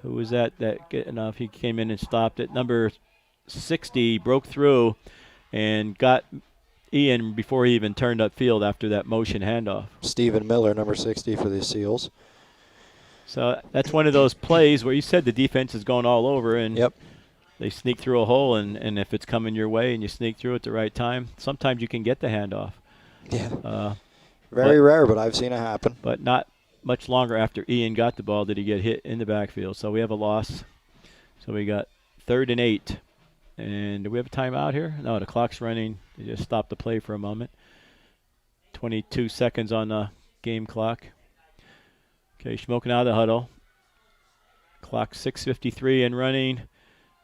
Who was that getting off? He came in and stopped it. Number 60 broke through and got Ian before he even turned upfield after that motion handoff. Stephen Miller, number 60 for the Seals. So that's one of those plays where you said the defense is going all over, and they sneak through a hole, and if it's coming your way and you sneak through at the right time, sometimes you can get the handoff. Yeah. Very rare, but I've seen it happen. But not much longer after Ian got the ball did he get hit in the backfield. So we have a loss. So we got 3rd and 8. And do we have a timeout here? No, the clock's running. They just stopped the play for a moment. 22 seconds on the game clock. Okay, Shamokin out of the huddle. Clock 6:53 and running.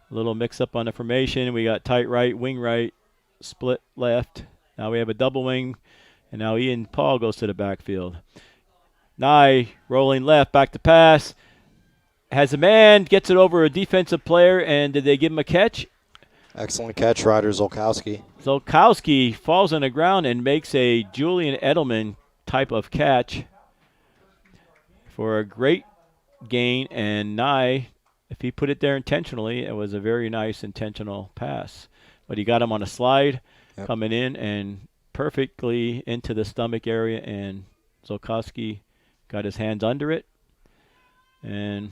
A little mix-up on the formation. We got tight right, wing right, split left. Now we have a double wing, and now Ian Paul goes to the backfield. Nye rolling left, back to pass. Has a man, gets it over a defensive player, and did they give him a catch? Excellent catch, Ryder Zolkowski. Zolkowski falls on the ground and makes a Julian Edelman type of catch for a great gain. And Nye, if he put it there intentionally, it was a very nice intentional pass. But he got him on a slide, coming in and perfectly into the stomach area, and Zolkowski got his hands under it. And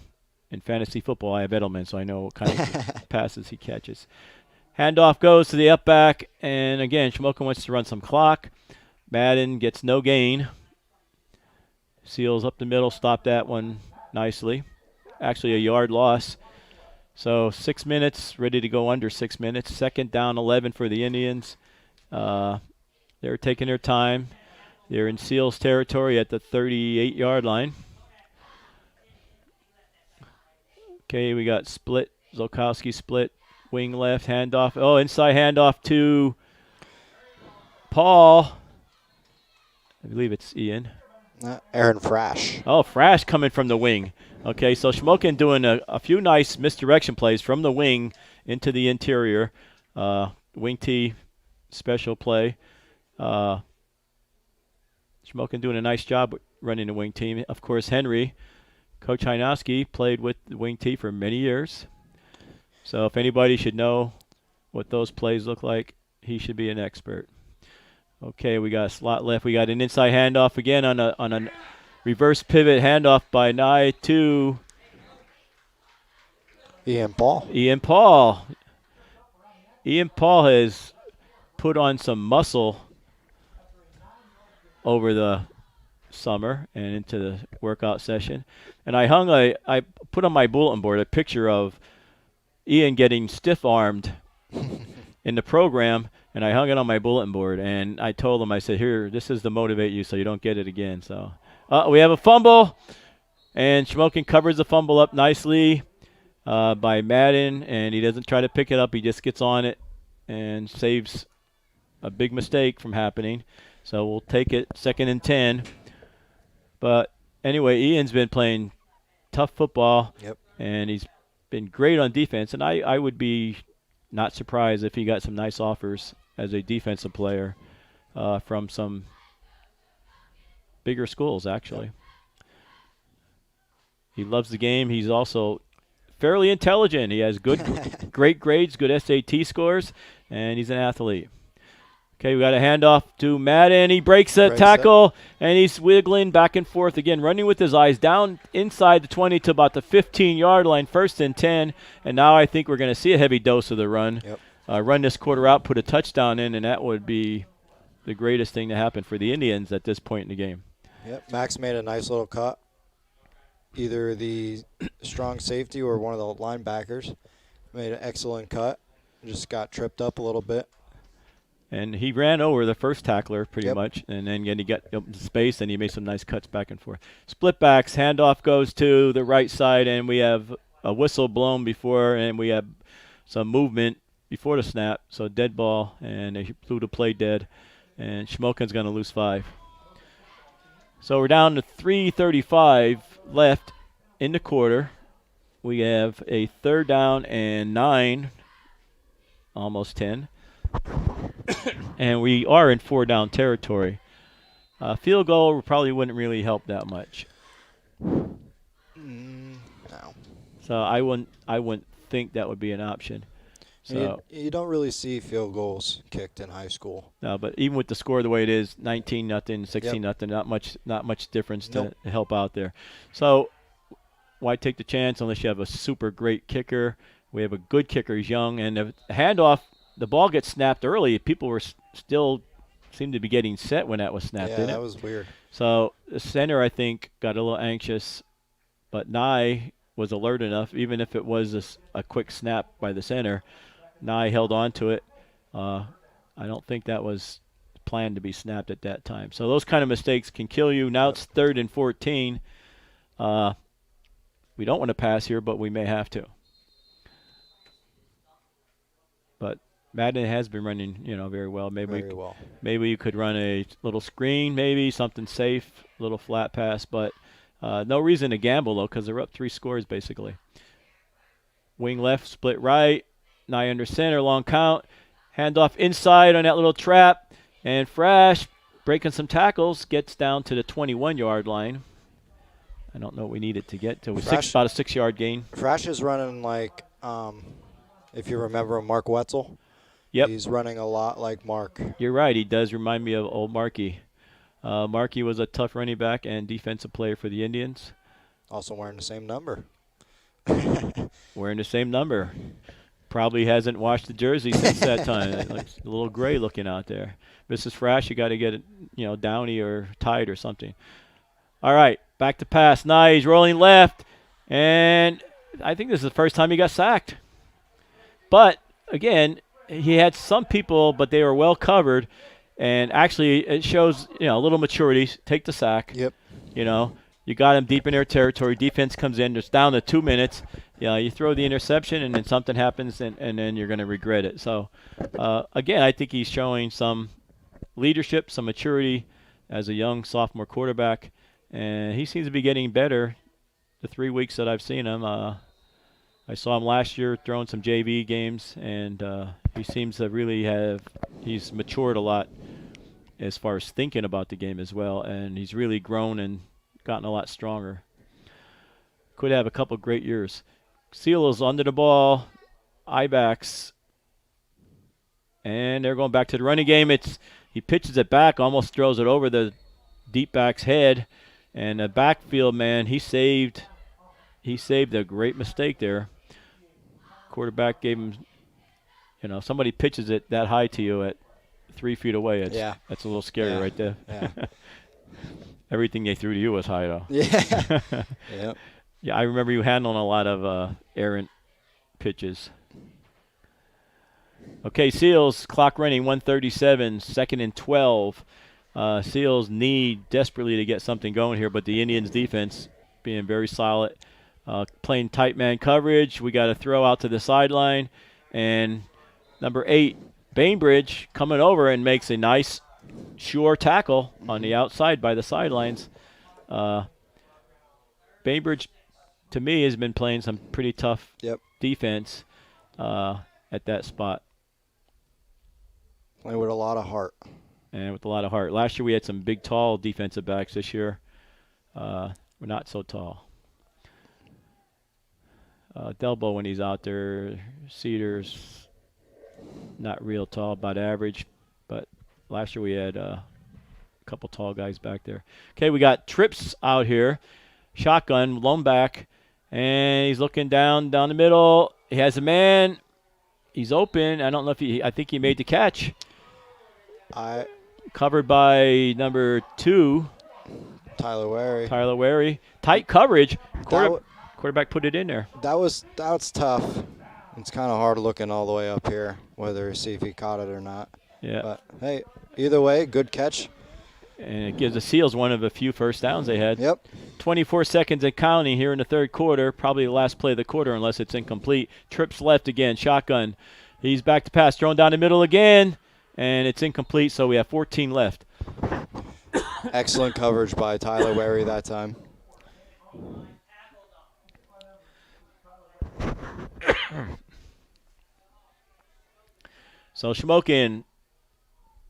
in fantasy football, I have Edelman, so I know what kind of passes he catches. Handoff goes to the up back, and again, Shamokin wants to run some clock. Madden gets no gain. Seals up the middle, stopped that one nicely. Actually, a yard loss. So 6 minutes, ready to go under 6 minutes. Second down, 11 for the Indians. They're taking their time. They're in Seals territory at the 38-yard line. Okay, we got split. Zolkowski split. Wing left, handoff. Oh, inside handoff to Paul. I believe it's Ian. Aaron Frash. Oh, Frash coming from the wing. Okay, so Shamokin doing a few nice misdirection plays from the wing into the interior. Wing T special play. Shamokin doing a nice job running the wing team. Of course, Henry, Coach Heinowski, played with the wing T for many years. So if anybody should know what those plays look like, he should be an expert. Okay, we got a slot left. We got an inside handoff again on a reverse pivot handoff by Nye to Ian Paul. Ian Paul. Ian Paul has put on some muscle over the summer and into the workout session. And I put on my bulletin board a picture of Ian getting stiff-armed in the program, and I hung it on my bulletin board, and I told him, I said, here, this is to motivate you so you don't get it again. So we have a fumble, and Shamokin covers the fumble up nicely by Madden, and he doesn't try to pick it up. He just gets on it and saves a big mistake from happening. So we'll take it 2nd and 10. But anyway, Ian's been playing tough football, and he's been great on defense, and I would be not surprised if he got some nice offers as a defensive player from some bigger schools, actually. He loves the game. He's also fairly intelligent. He has great grades, good SAT scores, and he's an athlete. Okay, we got a handoff to Madden. He breaks a tackle, and he's wiggling back and forth again, running with his eyes down inside the 20 to about the 15-yard line, 1st and 10. And now I think we're going to see a heavy dose of the run. Run this quarter out, put a touchdown in, and that would be the greatest thing to happen for the Indians at this point in the game. Max made a nice little cut. Either the strong safety or one of the linebackers made an excellent cut. Just got tripped up a little bit. And he ran over the first tackler pretty much, and then he got up into space, and he made some nice cuts back and forth. Split backs, handoff goes to the right side, and we have a whistle blown before, and we have some movement before the snap. So dead ball, and they flew the play dead, and Shamokin's going to lose 5. So we're down to 3:35 left in the quarter. We have a 3rd down and 9, almost 10. And we are in 4-down territory. Field goal probably wouldn't really help that much. No. So I wouldn't think that would be an option. So you don't really see field goals kicked in high school. No, but even with the score the way it is, 19-0, 16-0, not much difference to help out there. So why take the chance unless you have a super great kicker? We have a good kicker. He's young, and the handoff. The ball gets snapped early. People were still seemed to be getting set when that was snapped. Yeah, that was weird. So the center, I think, got a little anxious, but Nye was alert enough, even if it was a quick snap by the center. Nye held on to it. I don't think that was planned to be snapped at that time. So those kind of mistakes can kill you. Now it's 3rd and 14. We don't want to pass here, but we may have to. Madden has been running, very well. Very well. Maybe you could run a little screen, maybe something safe, a little flat pass, but no reason to gamble though, because they're up 3 scores basically. Wing left, split right, Nye under center, long count, handoff inside on that little trap, and Frash breaking some tackles gets down to the 21-yard line. I don't know what we needed to get to. About a 6-yard gain. Frash is running like, if you remember Mark Wetzel. Yep. He's running a lot like Mark. You're right. He does remind me of old Markey. Markey was a tough running back and defensive player for the Indians. Also wearing the same number. Wearing the same number. Probably hasn't washed the jersey since that time. It looks a little gray looking out there. Mrs. Frash, you got to get it, downy or tied or something. All right, back to pass. Nice, rolling left, and I think this is the first time he got sacked. But again, he had some people, but they were well covered, and actually it shows a little maturity. Take the sack. Yep. You got him deep in their territory. Defense comes in. It's down to 2 minutes. You throw the interception, and then something happens, and then you're going to regret it. So, again, I think he's showing some leadership, some maturity as a young sophomore quarterback, and he seems to be getting better the 3 weeks that I've seen him. I saw him last year throwing some JV games, and he seems to really he's matured a lot as far as thinking about the game as well, and he's really grown and gotten a lot stronger. Could have a couple great years. Seals under the ball, I-backs, and they're going back to the running game. He pitches it back, almost throws it over the deep back's head, and the backfield man, he saved a great mistake there. Quarterback gave him, somebody pitches it that high to you at 3 feet away. That's a little scary right there. Yeah. Everything they threw to you was high, though. Yeah. Yep. Yeah, I remember you handling a lot of errant pitches. Okay, Seals, clock running, 1:37, 2nd and 12. Seals need desperately to get something going here, but the Indians' defense being very solid. Playing tight man coverage. We got to throw out to the sideline. And number 8, Bainbridge, coming over and makes a nice, sure tackle on the outside by the sidelines. Bainbridge, to me, has been playing some pretty tough defense at that spot. Playing with a lot of heart. And with a lot of heart. Last year we had some big, tall defensive backs. This year we're not so tall. Delbo, when he's out there, Cedars, not real tall, about average. But last year we had a couple tall guys back there. Okay, we got Trips out here. Shotgun, lone back. And he's looking down the middle. He has a man. He's open. I don't know if I think he made the catch. Covered by number 2. Tyler Wary. Tight coverage. Quarterback put it in there. That's tough. It's kind of hard looking all the way up here, whether see if he caught it or not. Yeah. But, hey, either way, good catch. And it gives the Seals one of the few first downs they had. Yep. 24 seconds and counting here in the third quarter. Probably the last play of the quarter unless it's incomplete. Trips left again. Shotgun. He's back to pass. Thrown down the middle again. And it's incomplete, so we have 14 left. Excellent coverage by Tyler Wary that time. So Shamokin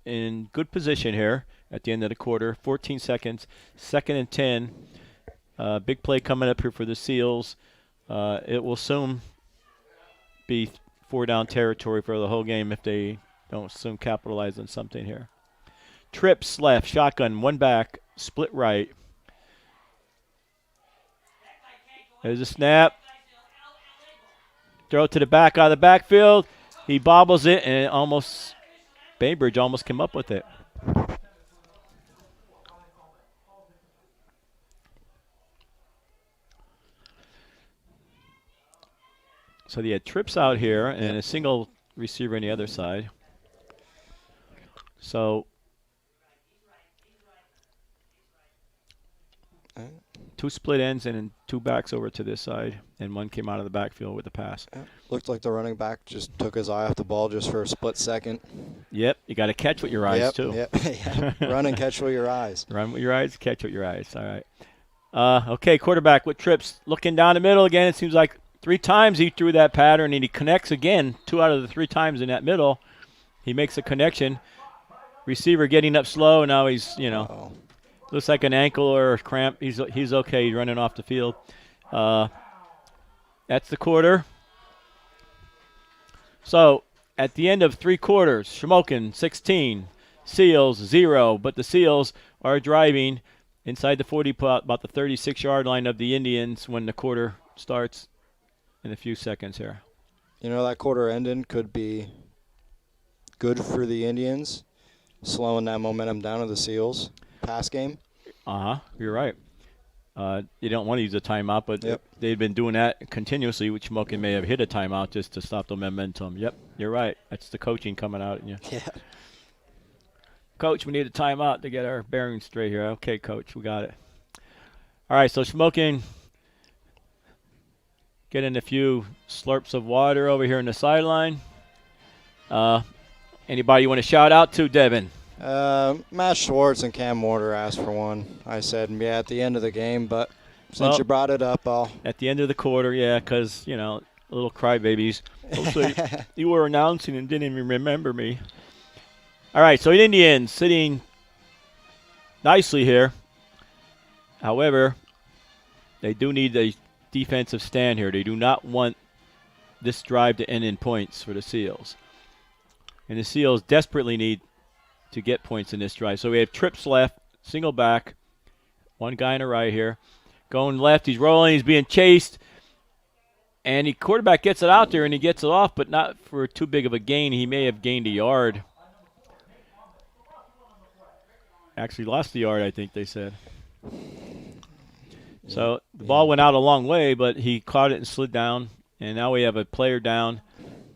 in good position here at the end of the quarter. 14 seconds, 2nd and 10. Big play coming up here for the Seals. It will soon be 4-down territory for the whole game if they don't soon capitalize on something here. Trips left, shotgun, one back, split right. There's a snap. Throw to the back out of the backfield. He bobbles it, and Bainbridge almost came up with it. So they had Trips out here and a single receiver on the other side. So 2 split ends and then 2 backs over to this side, and 1 came out of the backfield with a pass. Looked like the running back just took his eye off the ball just for a split second. Yep, you got to catch with your eyes too. Yep. Run and catch with your eyes. Run with your eyes, catch with your eyes. All right. Okay, quarterback with trips. Looking down the middle again, it seems like 3 times he threw that pattern, and he connects again 2 out of the 3 times in that middle. He makes a connection. Receiver getting up slow. Now he's, looks like an ankle or a cramp. He's okay. He's running off the field. That's the quarter. So at the end of 3 quarters, Shamokin 16, Seals 0, but the Seals are driving inside the 40, about the 36-yard line of the Indians when the quarter starts in a few seconds here. That quarter ending could be good for the Indians, slowing that momentum down of the Seals pass game. You're right. You don't want to use a timeout, but they've been doing that continuously, which Shamokin may have hit a timeout just to stop the momentum. Yep, you're right. That's the coaching coming out at you. Yeah. Coach, we need a timeout to get our bearings straight here. Okay, Coach, we got it. All right, so Shamokin getting a few slurps of water over here on the sideline. Anybody you want to shout out to, Devin? Matt Schwartz and Cam Mortar asked for one. I said, at the end of the game, but since you brought it up, I'll... At the end of the quarter, yeah, because, little crybabies. Also, you were announcing and didn't even remember me. All right, so the Indians sitting nicely here. However, they do need a defensive stand here. They do not want this drive to end in points for the Seals. And the Seals desperately need to get points in this drive. So we have trips left, single back, 1 guy on the right here. Going left, he's rolling, he's being chased. And the quarterback gets it out there and he gets it off, but not for too big of a gain. He may have gained a yard. Actually lost the yard, I think they said. So the ball went out a long way, but he caught it and slid down. And now we have a player down.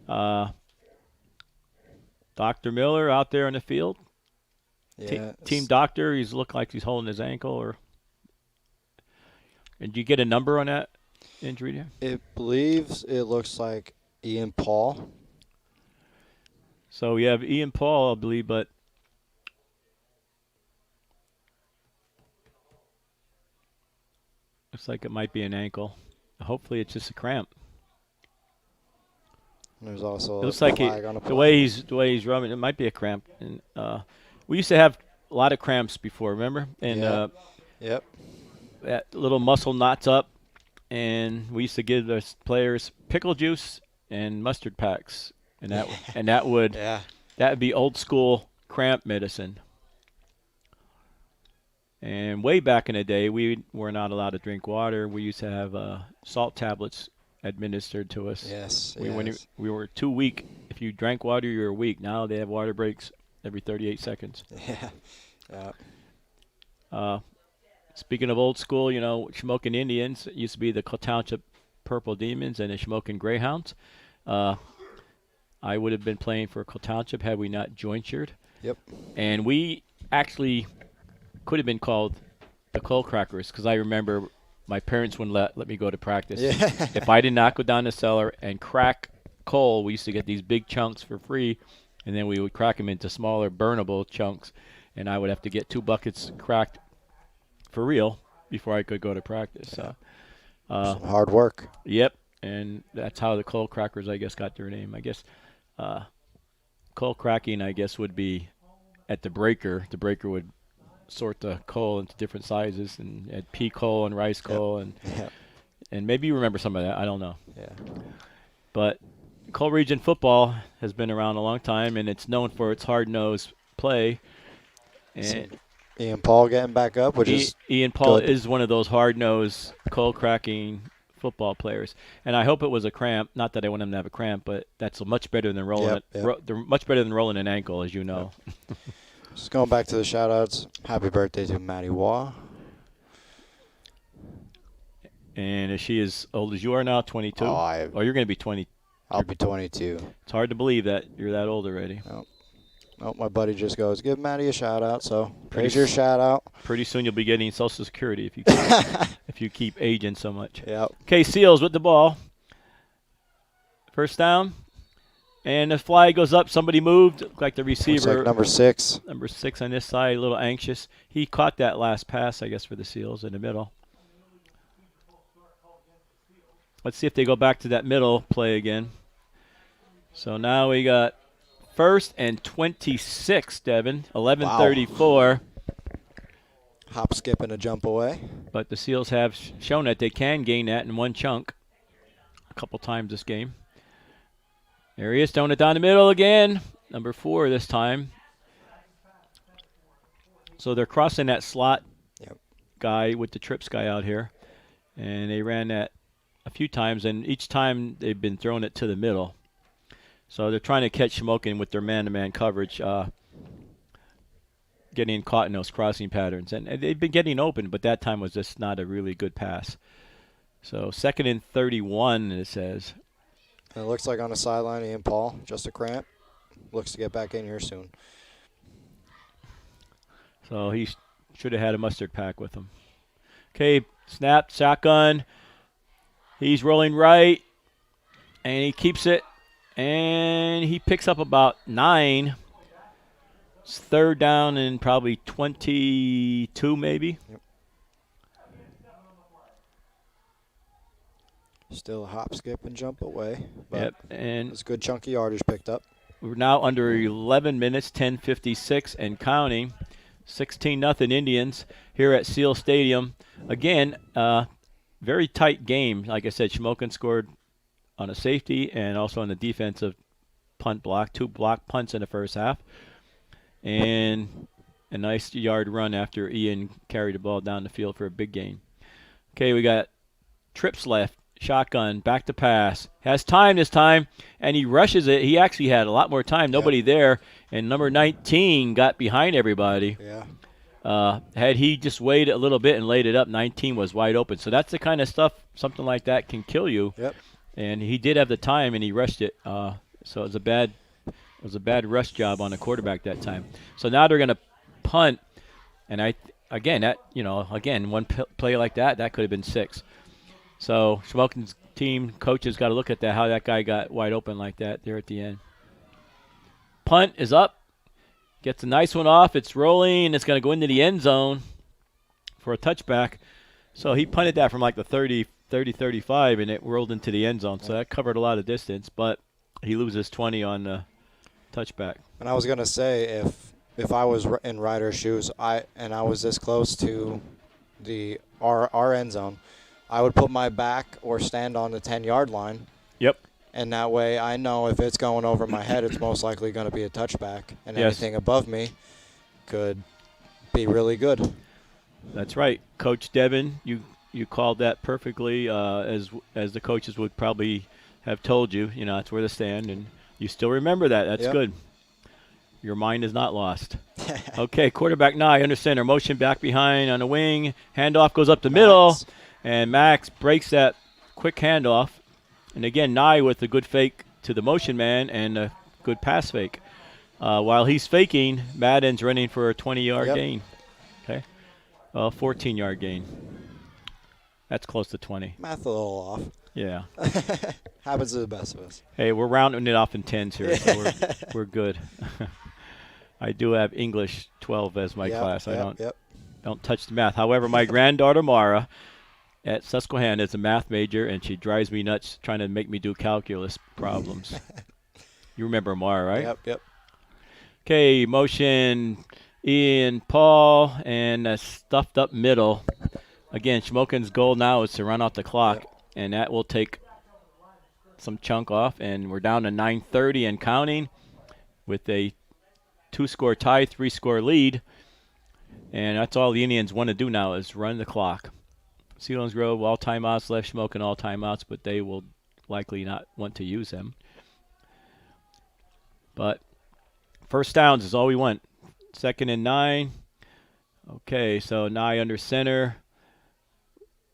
Dr. Miller out there in the field. Yeah, Team doctor, he's looked like he's holding his ankle. And did you get a number on that injury there? It looks like Ian Paul. So we have Ian Paul, I believe, but looks like it might be an ankle. Hopefully it's just a cramp. There's also it looks like the way he's rubbing, it might be a cramp. And we used to have a lot of cramps before, remember? And yep. That little muscle knots up, and we used to give the players pickle juice and mustard packs, and that would that would be old school cramp medicine. And way back in the day, we were not allowed to drink water. We used to have salt tablets administered to us. Yes. We were too weak. If you drank water, you were weak. Now they have water breaks every 38 seconds. Yeah. Speaking of old school, Shamokin Indians used to be the Township Purple Demons and the Shamokin Greyhounds. I would have been playing for Township had we not jointured. Yep. And we actually could have been called the Coal Crackers because I remember my parents wouldn't let me go to practice. Yeah. If I did not go down the cellar and crack coal, we used to get these big chunks for free, and then we would crack them into smaller burnable chunks, and I would have to get 2 buckets cracked for real before I could go to practice. So, hard work. Yep, and that's how the Coal Crackers, I guess, got their name. I guess coal cracking, I guess, would be at the breaker. The breaker would sort the coal into different sizes and had pea coal and rice coal and maybe you remember some of that. I don't know. Yeah. But Coal Region football has been around a long time, and it's known for its hard-nosed play. And Ian Paul getting back up, which is Ian Paul good. is one of those hard-nosed coal cracking football players, and I hope it was a cramp. Not that I want him to have a cramp, but that's much better than rolling. They're much better than rolling an ankle, as you know. Yep. Just going back to the shout-outs, happy birthday to Maddie Waugh. And is she as old as you are now, 22? Oh, you're going to be 20. I'll be 22. It's hard to believe that you're that old already. Nope. Oh, my buddy just goes, give Maddie a shout out. So Pretty there's your s- shout out. Pretty soon you'll be getting Social Security if you keep aging so much. Yep. Okay, Seals with the ball. First down. And the flag goes up. Somebody moved. Looked like the Looks receiver. like number 6. Number 6 on this side, a little anxious. He caught that last pass, I guess, for the Seals in the middle. Let's see if they go back to that middle play again. So now we got 1st and 26, Devin. 11:34. Hop, skip, and a jump away. But the Seals have shown that they can gain that in one chunk a couple times this game. There he is, throwing it down the middle again. Number 4 this time. So they're crossing that slot guy with the trips guy out here. And they ran that a few times, and each time they've been throwing it to the middle. So they're trying to catch Shamokin with their man-to-man coverage, getting caught in those crossing patterns. And they've been getting open, but that time was just not a really good pass. So 2nd and 31, it says. And it looks like on the sideline, Ian Paul, just a cramp. Looks to get back in here soon. So he should have had a mustard pack with him. Okay, snap, shotgun. He's rolling right, and he keeps it, and he picks up about 9. It's 3rd down and probably 22 maybe. Yep. Still a hop, skip, and jump away. But Yep, and it's good chunky yardage picked up. we're now under 11 minutes, 10:56 and counting. 16-0 Indians here at Seal Stadium. Again, very tight game. Like I said, Shamokin scored on a safety and also on the defensive punt block. 2 block punts in the first half. And a nice yard run after Ian carried the ball down the field for a big gain. Okay, we got trips left. Shotgun, back to pass. Has time this time, and he rushes it. He actually had a lot more time. Nobody there. And number 19 got behind everybody. Yeah. Had he just waited a little bit and laid it up, 19 was wide open. So that's the kind of stuff, something like that can kill you. Yep. And he did have the time, and he rushed it. So it was a bad rush job on the quarterback that time. So now they're going to punt, and one play like that could have been 6. So Shamokin's team coaches got to look at that, how that guy got wide open like that there at the end. Punt is up. Gets a nice one off. It's rolling. It's going to go into the end zone for a touchback. So he punted that from like the 30, 35, and it rolled into the end zone. So that covered a lot of distance, but he loses 20 on the touchback. And I was going to say, if I was in Ryder's shoes and I was this close to our end zone, I would put my back or stand on the 10-yard line. Yep. And that way I know if it's going over my head, it's most likely going to be a touchback. And anything above me could be really good. That's right. Coach Devin, you called that perfectly, as the coaches would probably have told you. You know, that's where to stand, and you still remember that. That's good. Your mind is not lost. Okay, quarterback Nye under center. Motion back behind on the wing. Handoff goes up the middle, and Max breaks that quick handoff. And again, Nye with a good fake to the motion man and a good pass fake. While he's faking, Madden's running for a 20-yard gain. Okay, 14-yard gain. That's close to 20. Math a little off. Yeah. Happens to the best of us. Hey, we're rounding it off in tens here, so we're good. I do have English 12 as my class. I don't touch the math. However, my granddaughter Mara at Susquehanna is a math major, and she drives me nuts trying to make me do calculus problems. You remember Mara, right? Yep. Okay, motion Ian Paul and a stuffed up middle. Again, Shamokin's goal now is to run out the clock, and that will take some chunk off, and we're down to 9:30 and counting with a 2-score tie, 3-score lead. And that's all the Indians want to do now is run the clock. Selinsgrove, all timeouts left. Shamokin, all timeouts, but they will likely not want to use them. But first downs is all we want. 2nd and 9. Okay, so Nye under center.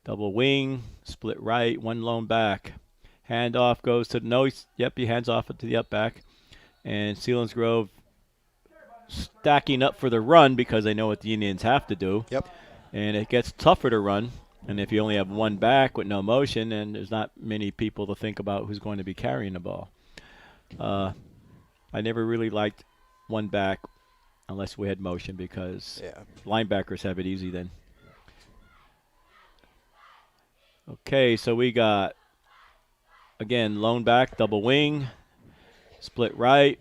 Double wing, split right, one lone back. Handoff goes to the nose. Yep, he hands off it to the up back. And Selinsgrove stacking up for the run because they know what the Indians have to do. Yep. And it gets tougher to run. And if you only have one back with no motion, then there's not many people to think about who's going to be carrying the ball. I never really liked one back unless we had motion because linebackers have it easy then. Okay, so we got, again, lone back, double wing, split right,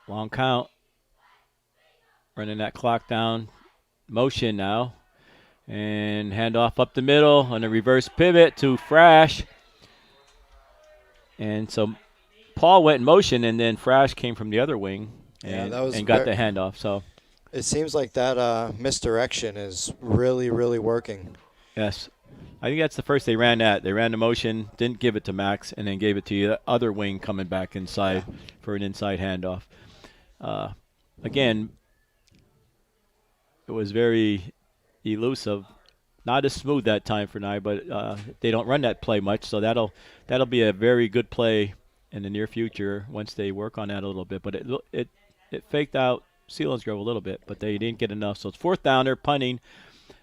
long count, running that clock down, motion now, and handoff up the middle on a reverse pivot to Frash. And so Paul went in motion, and then Frash came from the other wing and got the handoff. So it seems like that misdirection is really, really working. Yes. I think that's the first they ran that. They ran the motion, didn't give it to Max, and then gave it to the other wing coming back inside for an inside handoff. Again, it was very elusive. Not as smooth that time for Nye, but they don't run that play much, so that'll be a very good play in the near future once they work on that a little bit. But it faked out Selinsgrove a little bit, but they didn't get enough. So it's fourth down. They're punting.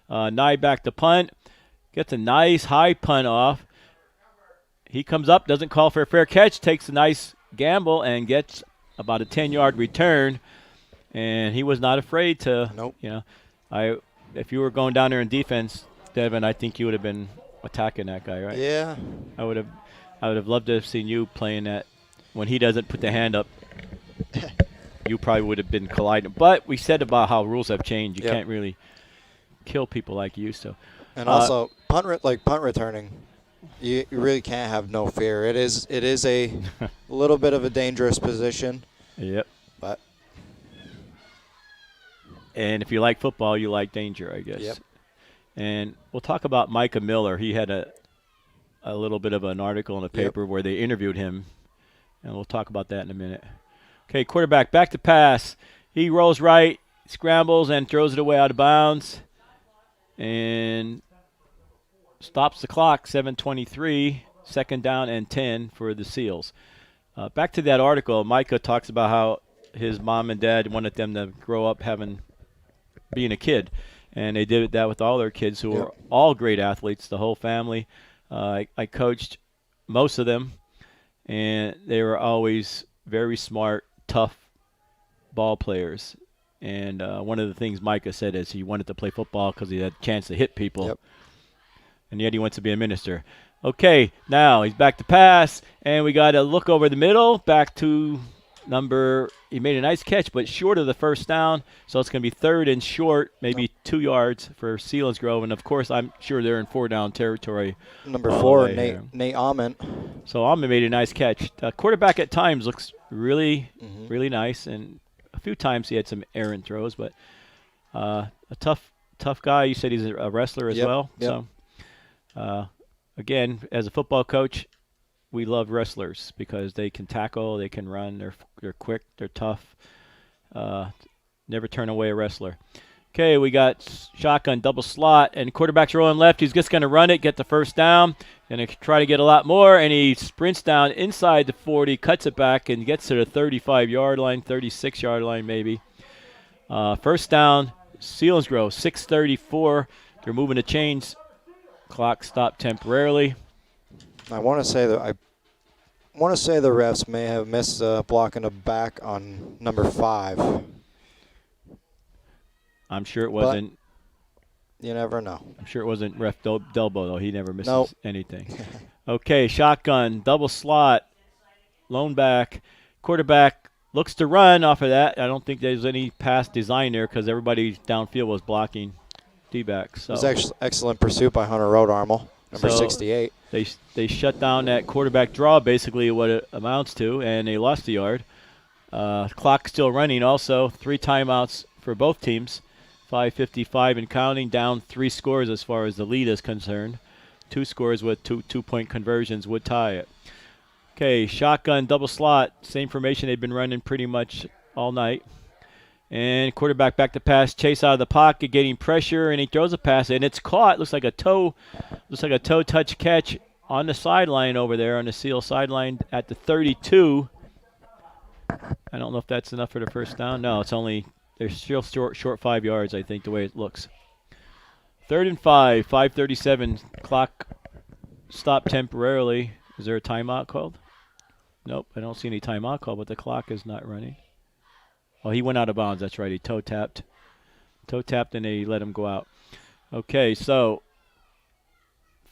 Nye back to punt. Gets a nice high punt off. He comes up, doesn't call for a fair catch, takes a nice gamble, and gets about a 10-yard return. And he was not afraid to, if you were going down there in defense, Devin, I think you would have been attacking that guy, right? Yeah. I would have loved to have seen you playing that. When he doesn't put the hand up, you probably would have been colliding. But we said about how rules have changed. You can't really kill people like you used to. And also, punt returning, you really can't have no fear. It is a little bit of a dangerous position. Yep. But and if you like football, you like danger, I guess. Yep. And we'll talk about Micah Miller. He had a little bit of an article in the paper where they interviewed him, and we'll talk about that in a minute. Okay, quarterback back to pass. He rolls right, scrambles, and throws it away out of bounds, and stops the clock. 7:23, second down and 10 for the Seals. Back to that article, Micah talks about how his mom and dad wanted them to grow up being a kid. And they did that with all their kids who were all great athletes, the whole family. I coached most of them, and they were always very smart, tough ball players. And one of the things Micah said is he wanted to play football because he had a chance to hit people. Yep. And yet he wants to be a minister. Okay, now he's back to pass, and we got to look over the middle, back to he made a nice catch, but short of the first down, so it's going to be third and short, maybe 2 yards for Selinsgrove, and of course I'm sure they're in 4-down territory. Number 4, Nate Ament. So Ament made a nice catch. Quarterback at times looks really, really nice, and a few times he had some errant throws, but a tough guy. You said he's a wrestler as well. Yep. So, again, as a football coach, we love wrestlers because they can tackle, they can run, they're quick, they're tough. Never turn away a wrestler. Okay, we got shotgun double slot, and quarterback's rolling left. He's just going to run it, get the first down, and try to get a lot more, and he sprints down inside the 40, cuts it back, and gets to the 35-yard line, 36-yard line maybe. First down, Selinsgrove, 6:34. They're moving the chains. Clock stopped temporarily. I want to say the refs may have missed blocking a back on number 5. I'm sure it wasn't. But you never know. I'm sure it wasn't Ref Delbo, though. He never misses anything. Okay, shotgun, double slot, lone back. Quarterback looks to run off of that. I don't think there's any pass design there because everybody downfield was blocking D-backs. So. It was actually excellent pursuit by Hunter Rodarmel, number 68. They shut down that quarterback draw, basically what it amounts to, and they lost the yard. Clock still running also. 3 timeouts for both teams. 5:55 and counting, down 3 scores as far as the lead is concerned. 2 scores with two-point conversions would tie it. Okay, shotgun, double slot. Same formation they've been running pretty much all night. And quarterback back to pass, chase out of the pocket, getting pressure, and he throws a pass, and it's caught. Looks like a toe touch catch on the sideline over there, on the Seal sideline at the 32. I don't know if that's enough for the first down. No, it's only they're still short 5 yards. I think the way it looks. 3rd and 5, 5:37. Clock stopped temporarily. Is there a timeout called? Nope, I don't see any timeout called, but the clock is not running. Oh, he went out of bounds. That's right. He toe tapped, and they let him go out. Okay, so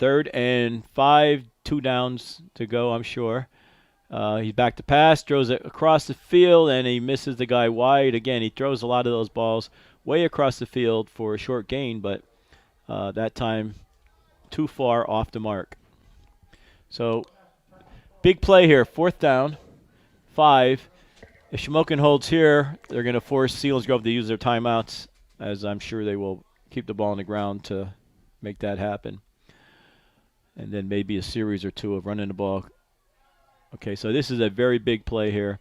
3rd and 5, 2 downs to go. I'm sure. He's back to pass, throws it across the field, and he misses the guy wide. Again, he throws a lot of those balls way across the field for a short gain, but that time too far off the mark. So big play here, 4th down, 5. If Shamokin holds here, they're going to force Selinsgrove to use their timeouts, as I'm sure they will keep the ball on the ground to make that happen. And then maybe a series or two of running the ball. Okay, so this is a very big play here.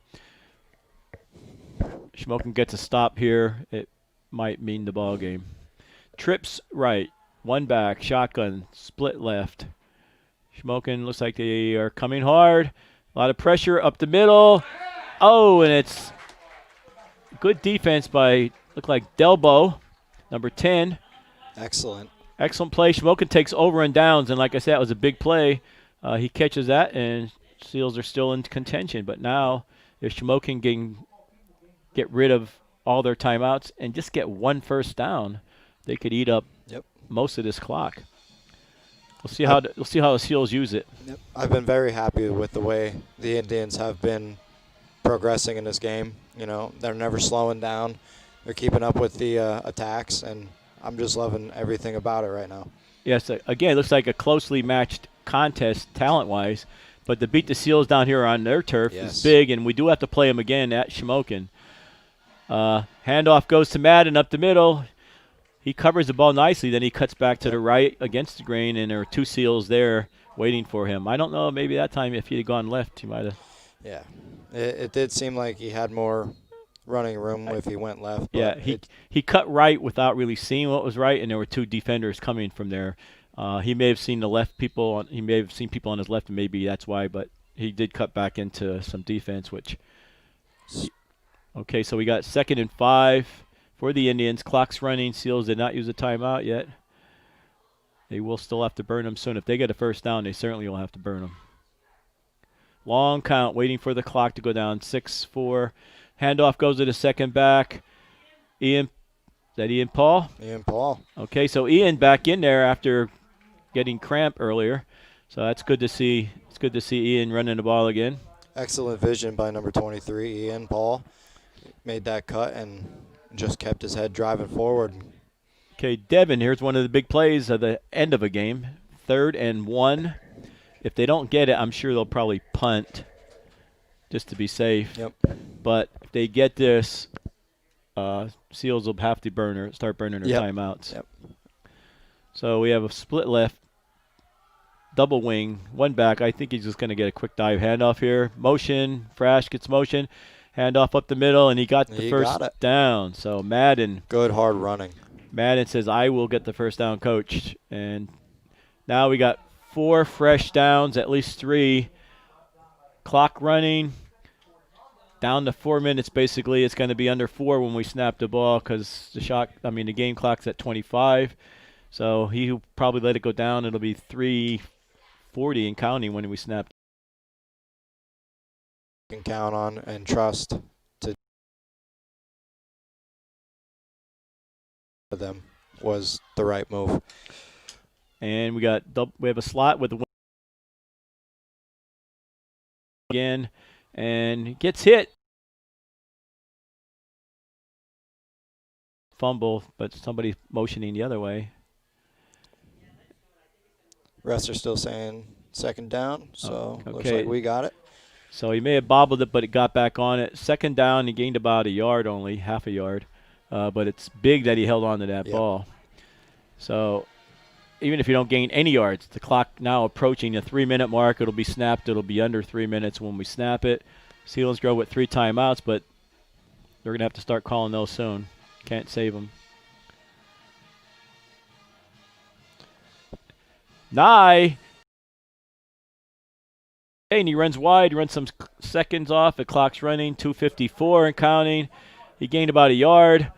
Shamokin gets a stop here. It might mean the ball game. Trips right, 1 back, shotgun, split left. Shamokin looks like they are coming hard. A lot of pressure up the middle. Oh, and it's good defense by, look like Delbo, number 10. Excellent. Excellent play. Shamokin takes over and downs, and like I said, it was a big play. He catches that, and Seals are still in contention. But now, if Shamokin can get rid of all their timeouts and just get 1 first down, they could eat up most of this clock. We'll see how the Seals use it. Yep. I've been very happy with the way the Indians have been progressing in this game. You know, they're never slowing down. They're keeping up with the attacks, and I'm just loving everything about it right now. Yes, again, it looks like a closely matched contest talent-wise, but to beat the Seals down here on their turf is big, and we do have to play them again at Shamokin. Handoff goes to Madden up the middle. He covers the ball nicely, then he cuts back to the right against the grain, and there are 2 Seals there waiting for him. I don't know, maybe that time if he had gone left, he might have. Yeah, it did seem like he had more running room if he went left. Yeah, he cut right without really seeing what was right, and there were 2 defenders coming from there. He may have seen the left people. He may have seen people on his left, and maybe that's why. But he did cut back into some defense, which. Okay, so we got 2nd and 5 for the Indians. Clock's running. Seals did not use a timeout yet. They will still have to burn them soon. If they get a first down, they certainly will have to burn them. Long count, waiting for the clock to go down. 6-4. Handoff goes to the second back. Is that Ian Paul? Ian Paul. Okay, so Ian back in there after getting cramp earlier. So that's good to see. It's good to see Ian running the ball again. Excellent vision by number 23, Ian Paul. Made that cut and just kept his head driving forward. Okay, Devin, here's one of the big plays at the end of a game. 3rd and 1. If they don't get it, I'm sure they'll probably punt just to be safe. Yep. But if they get this, Seals will have to start burning their timeouts. Yep. So we have a split left, double wing, 1 back. I think he's just going to get a quick dive handoff here. Motion, Frash gets motion, handoff up the middle, and he got the first down. So Madden. Good hard running. Madden says, I will get the first down, coach. And now we got 4 fresh downs, at least 3. Clock running. Down to 4 minutes, basically. It's going to be under 4 when we snap the ball because the game clock's at 25. So he'll probably let it go down. It'll be 3:40 and counting when we snap. You can count on and trust to them was the right move. And we have a slot with the again, and gets hit. Fumble, but somebody motioning the other way. Refs are still saying 2nd down, so looks okay. like we got it. So he may have bobbled it, but it got back on it. 2nd down, he gained about a yard only, half a yard. But it's big that he held on to that ball. So even if you don't gain any yards, the clock now approaching the 3-minute mark. It'll be snapped. It'll be under 3 minutes when we snap it. Selinsgrove with 3 timeouts, but they're going to have to start calling those soon. Can't save them. Nye and he runs wide, runs some seconds off. The clock's running, 2:54 and counting. He gained about a yard.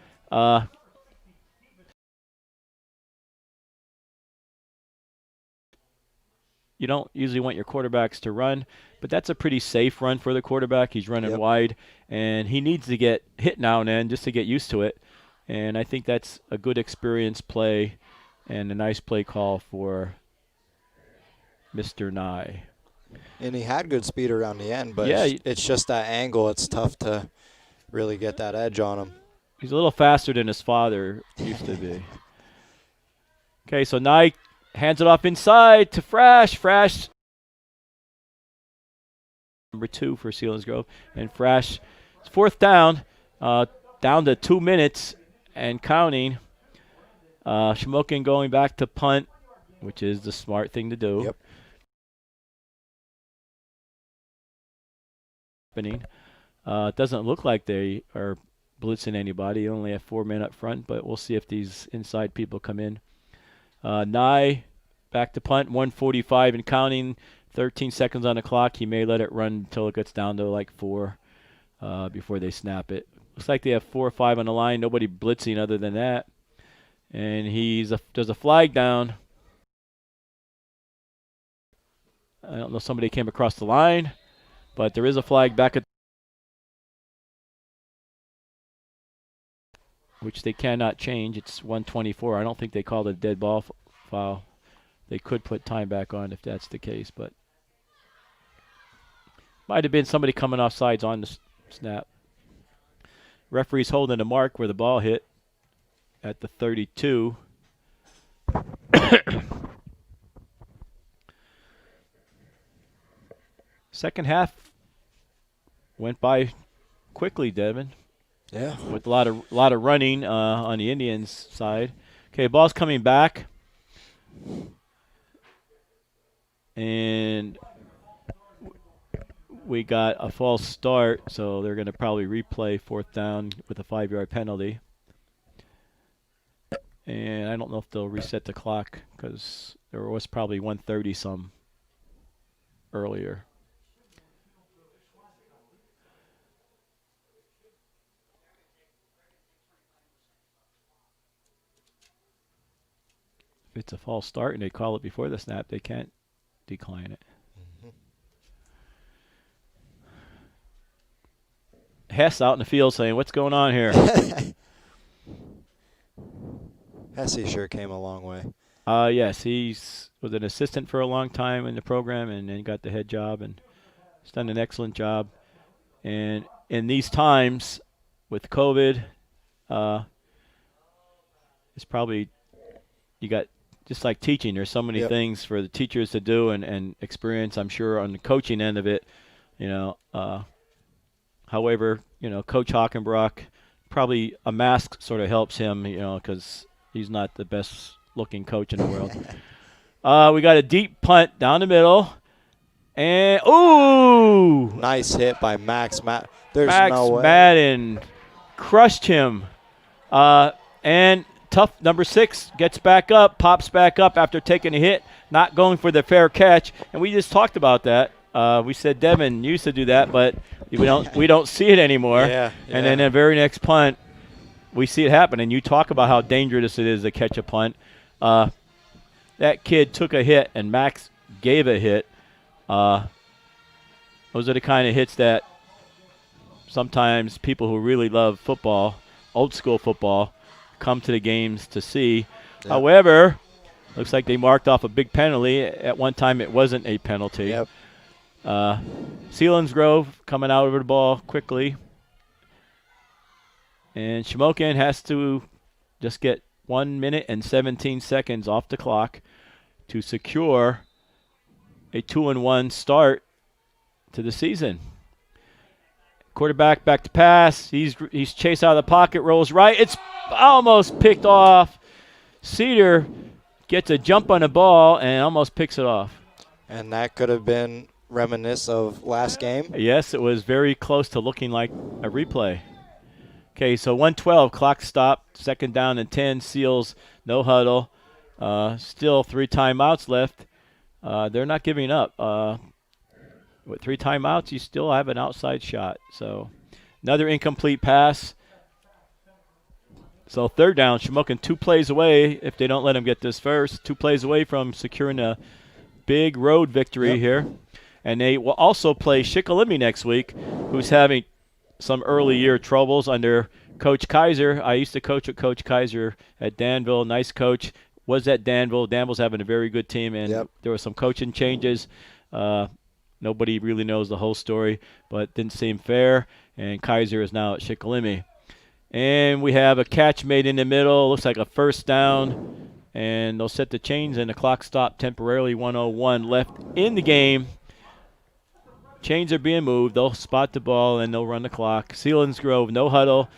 You don't usually want your quarterbacks to run, but that's a pretty safe run for the quarterback. He's running wide, and he needs to get hit now and then just to get used to it. And I think that's a good experience play and a nice play call for Mr. Nye. And he had good speed around the end, but Yeah, it's just that angle. It's tough to really get that edge on him. He's a little faster than his father used to be. Okay, so Nye hands it off inside to Frash. Frash, number 2 for Selinsgrove. And Frash, it's 4th down, down to 2 minutes and counting. Shamokin going back to punt, which is the smart thing to do. Yep. It doesn't look like they are blitzing anybody. Only have 4 men up front, but we'll see if these inside people come in. Nye back to punt, 1:45 and counting, 13 seconds on the clock. He may let it run until it gets down to like 4 before they snap it. Looks like they have 4 or 5 on the line. Nobody blitzing other than that. And there's a flag down. I don't know if somebody came across the line, but there is a flag back at which they cannot change. It's 1:24. I don't think they called a dead ball foul. They could put time back on if that's the case, but might have been somebody coming off sides on the snap. Referee's holding a mark where the ball hit at the 32. Second half went by quickly, Devin. Yeah. With a lot of running on the Indians' side. Okay, ball's coming back. And we got a false start, so they're going to probably replay 4th down with a 5-yard penalty. And I don't know if they'll reset the clock because there was probably 1:30 some earlier. If it's a false start and they call it before the snap, they can't decline it. Hess out in the field saying, "What's going on here?" Hesse sure came a long way. Yes, was an assistant for a long time in the program and then got the head job and has done an excellent job. And in these times with COVID, it's probably you got just like teaching. There's so many things for the teachers to do and experience. I'm sure on the coaching end of it, however, Coach Hockenbrock, probably a mask sort of helps him, because he's not the best looking coach in the world. We got a deep punt down the middle. And, ooh! Nice hit by Max. There's Max no way. Madden crushed him. And tough number 6 gets back up, pops back up after taking a hit, not going for the fair catch. And we just talked about that. We said Devin used to do that, but we don't see it anymore. Yeah. And then the very next punt, we see it happen. And you talk about how dangerous it is to catch a punt. That kid took a hit, and Max gave a hit. Those are the kind of hits that sometimes people who really love football, old school football, come to the games to see. Yep. However, looks like they marked off a big penalty. At one time, it wasn't a penalty. Yep. Selinsgrove coming out over the ball quickly. And Shamokin has to just get 1 minute and 17 seconds off the clock to secure a 2-1 start to the season. Quarterback back to pass. He's chased out of the pocket, rolls right. It's almost picked off. Cedar gets a jump on the ball and almost picks it off. And that could have been reminiscent of last game. Yes, it was very close to looking like a replay. Okay, so 1:12, clock stopped, 2nd down and 10, Seals, no huddle. Still 3 timeouts left. They're not giving up. with 3 timeouts, you still have an outside shot. So another incomplete pass. So third down, Shamokin 2 plays away if they don't let him get this first. 2 plays away from securing a big road victory here. And they will also play Shikellamy next week, who's having some early year troubles under Coach Kaiser. I used to coach with Coach Kaiser at Danville. Nice coach. Was at Danville. Danville's having a very good team, and there were some coaching changes. Nobody really knows the whole story, but didn't seem fair. And Kaiser is now at Shikellamy. And we have a catch made in the middle. Looks like a first down. And they'll set the chains, and the clock stopped temporarily. 1:01 left in the game. Chains are being moved. They'll spot the ball, and they'll run the clock. Selinsgrove, no huddle.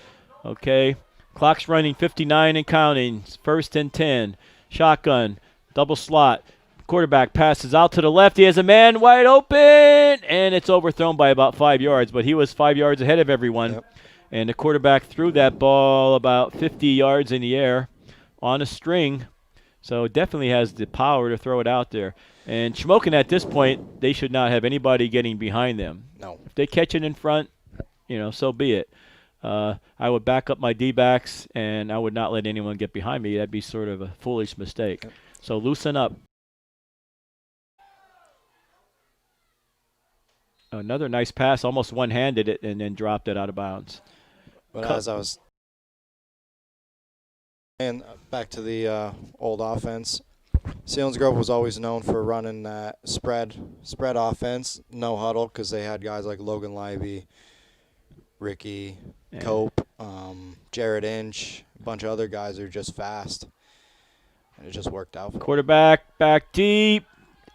Okay. Clock's running 59 and counting. First and 10. Shotgun. Double slot. Quarterback passes out to the left. He has a man wide open, and it's overthrown by about 5 yards. But he was 5 yards ahead of everyone. And the quarterback threw that ball about 50 yards in the air on a string. So definitely has the power to throw it out there. And Shamokin at this point, they should not have anybody getting behind them. No. If they catch it in front, so be it. I would back up my D-backs, and I would not let anyone get behind me. That'd be sort of a foolish mistake. So loosen up. Another nice pass, almost one-handed it, and then dropped it out of bounds. But as I was saying, back to the old offense, Selinsgrove was always known for running that spread offense, no huddle, because they had guys like Logan Libby, Ricky, Cope, Jared Inch, a bunch of other guys who are just fast. And it just worked out for them. Quarterback back deep.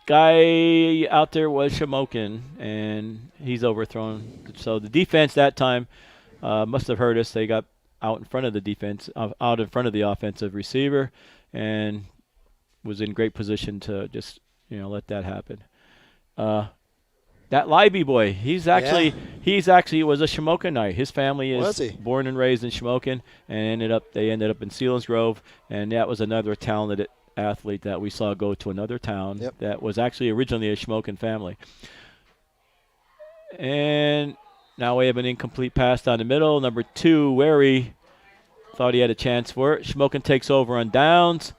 Guy out there was Shamokin, and he's overthrown. So the defense that time must have heard us. They got out in front of the defense, out in front of the offensive receiver, and was in great position to just let that happen. That Libby boy, he was a Shamokinite. His family is born and raised in Shamokin, and they ended up in Selinsgrove, and that was another talented athlete that we saw go to another town that was actually originally a Shamokin family. And now we have an incomplete pass down the middle. Number 2, Wary, thought he had a chance for it. Shamokin takes over on downs,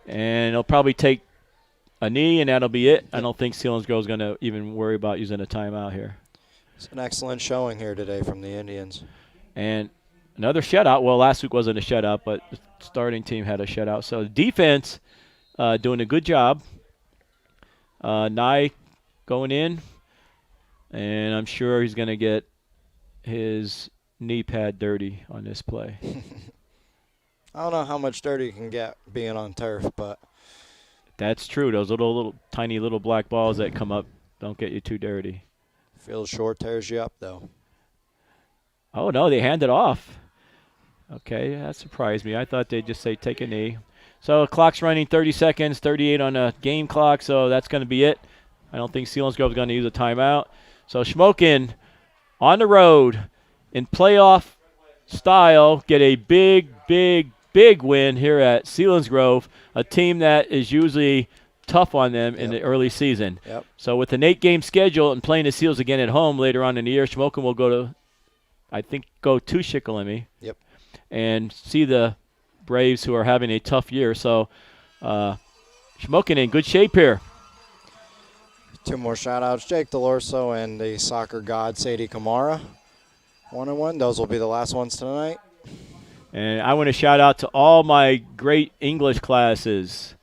and he'll probably take a knee, and that'll be it. I don't think Selinsgrove is going to even worry about using a timeout here. It's an excellent showing here today from the Indians. And another shutout. Well, last week wasn't a shutout, but the starting team had a shutout. So the defense doing a good job. Nye going in, and I'm sure he's going to get his knee pad dirty on this play. I don't know how much dirty you can get being on turf, but that's true. Those little tiny little black balls that come up don't get you too dirty. Feels short, tears you up, though. Oh, no, they hand it off. Okay, that surprised me. I thought they'd just say take a knee. So clock's running 30 seconds, 38 on the game clock, so that's going to be it. I don't think Selinsgrove is going to use a timeout. So Shamokin on the road in playoff style get a big win here at Selinsgrove, a team that is usually tough on them in the early season. So with an 8-game schedule and playing the Seals again at home later on in the year, Shamokin will go to Shikellamy and see the Braves, who are having a tough year. So Shamokin in good shape here. 2 more shout-outs, Jake DeLorso and the soccer god Sadie Kamara. 1-1. Those will be the last ones tonight. And I want to shout out to all my great English classes.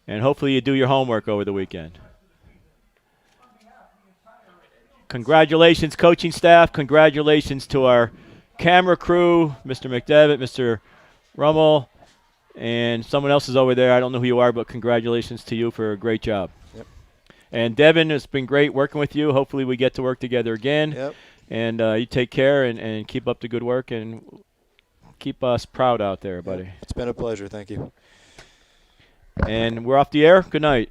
And hopefully you do your homework over the weekend. Congratulations, coaching staff. Congratulations to our camera crew, Mr. McDevitt, Mr. Rummel, and someone else is over there. I don't know who you are, but congratulations to you for a great job. And Devin, it's been great working with you. Hopefully we get to work together again. And you take care and keep up the good work and keep us proud out there, buddy. It's been a pleasure. Thank you. And we're off the air. Good night.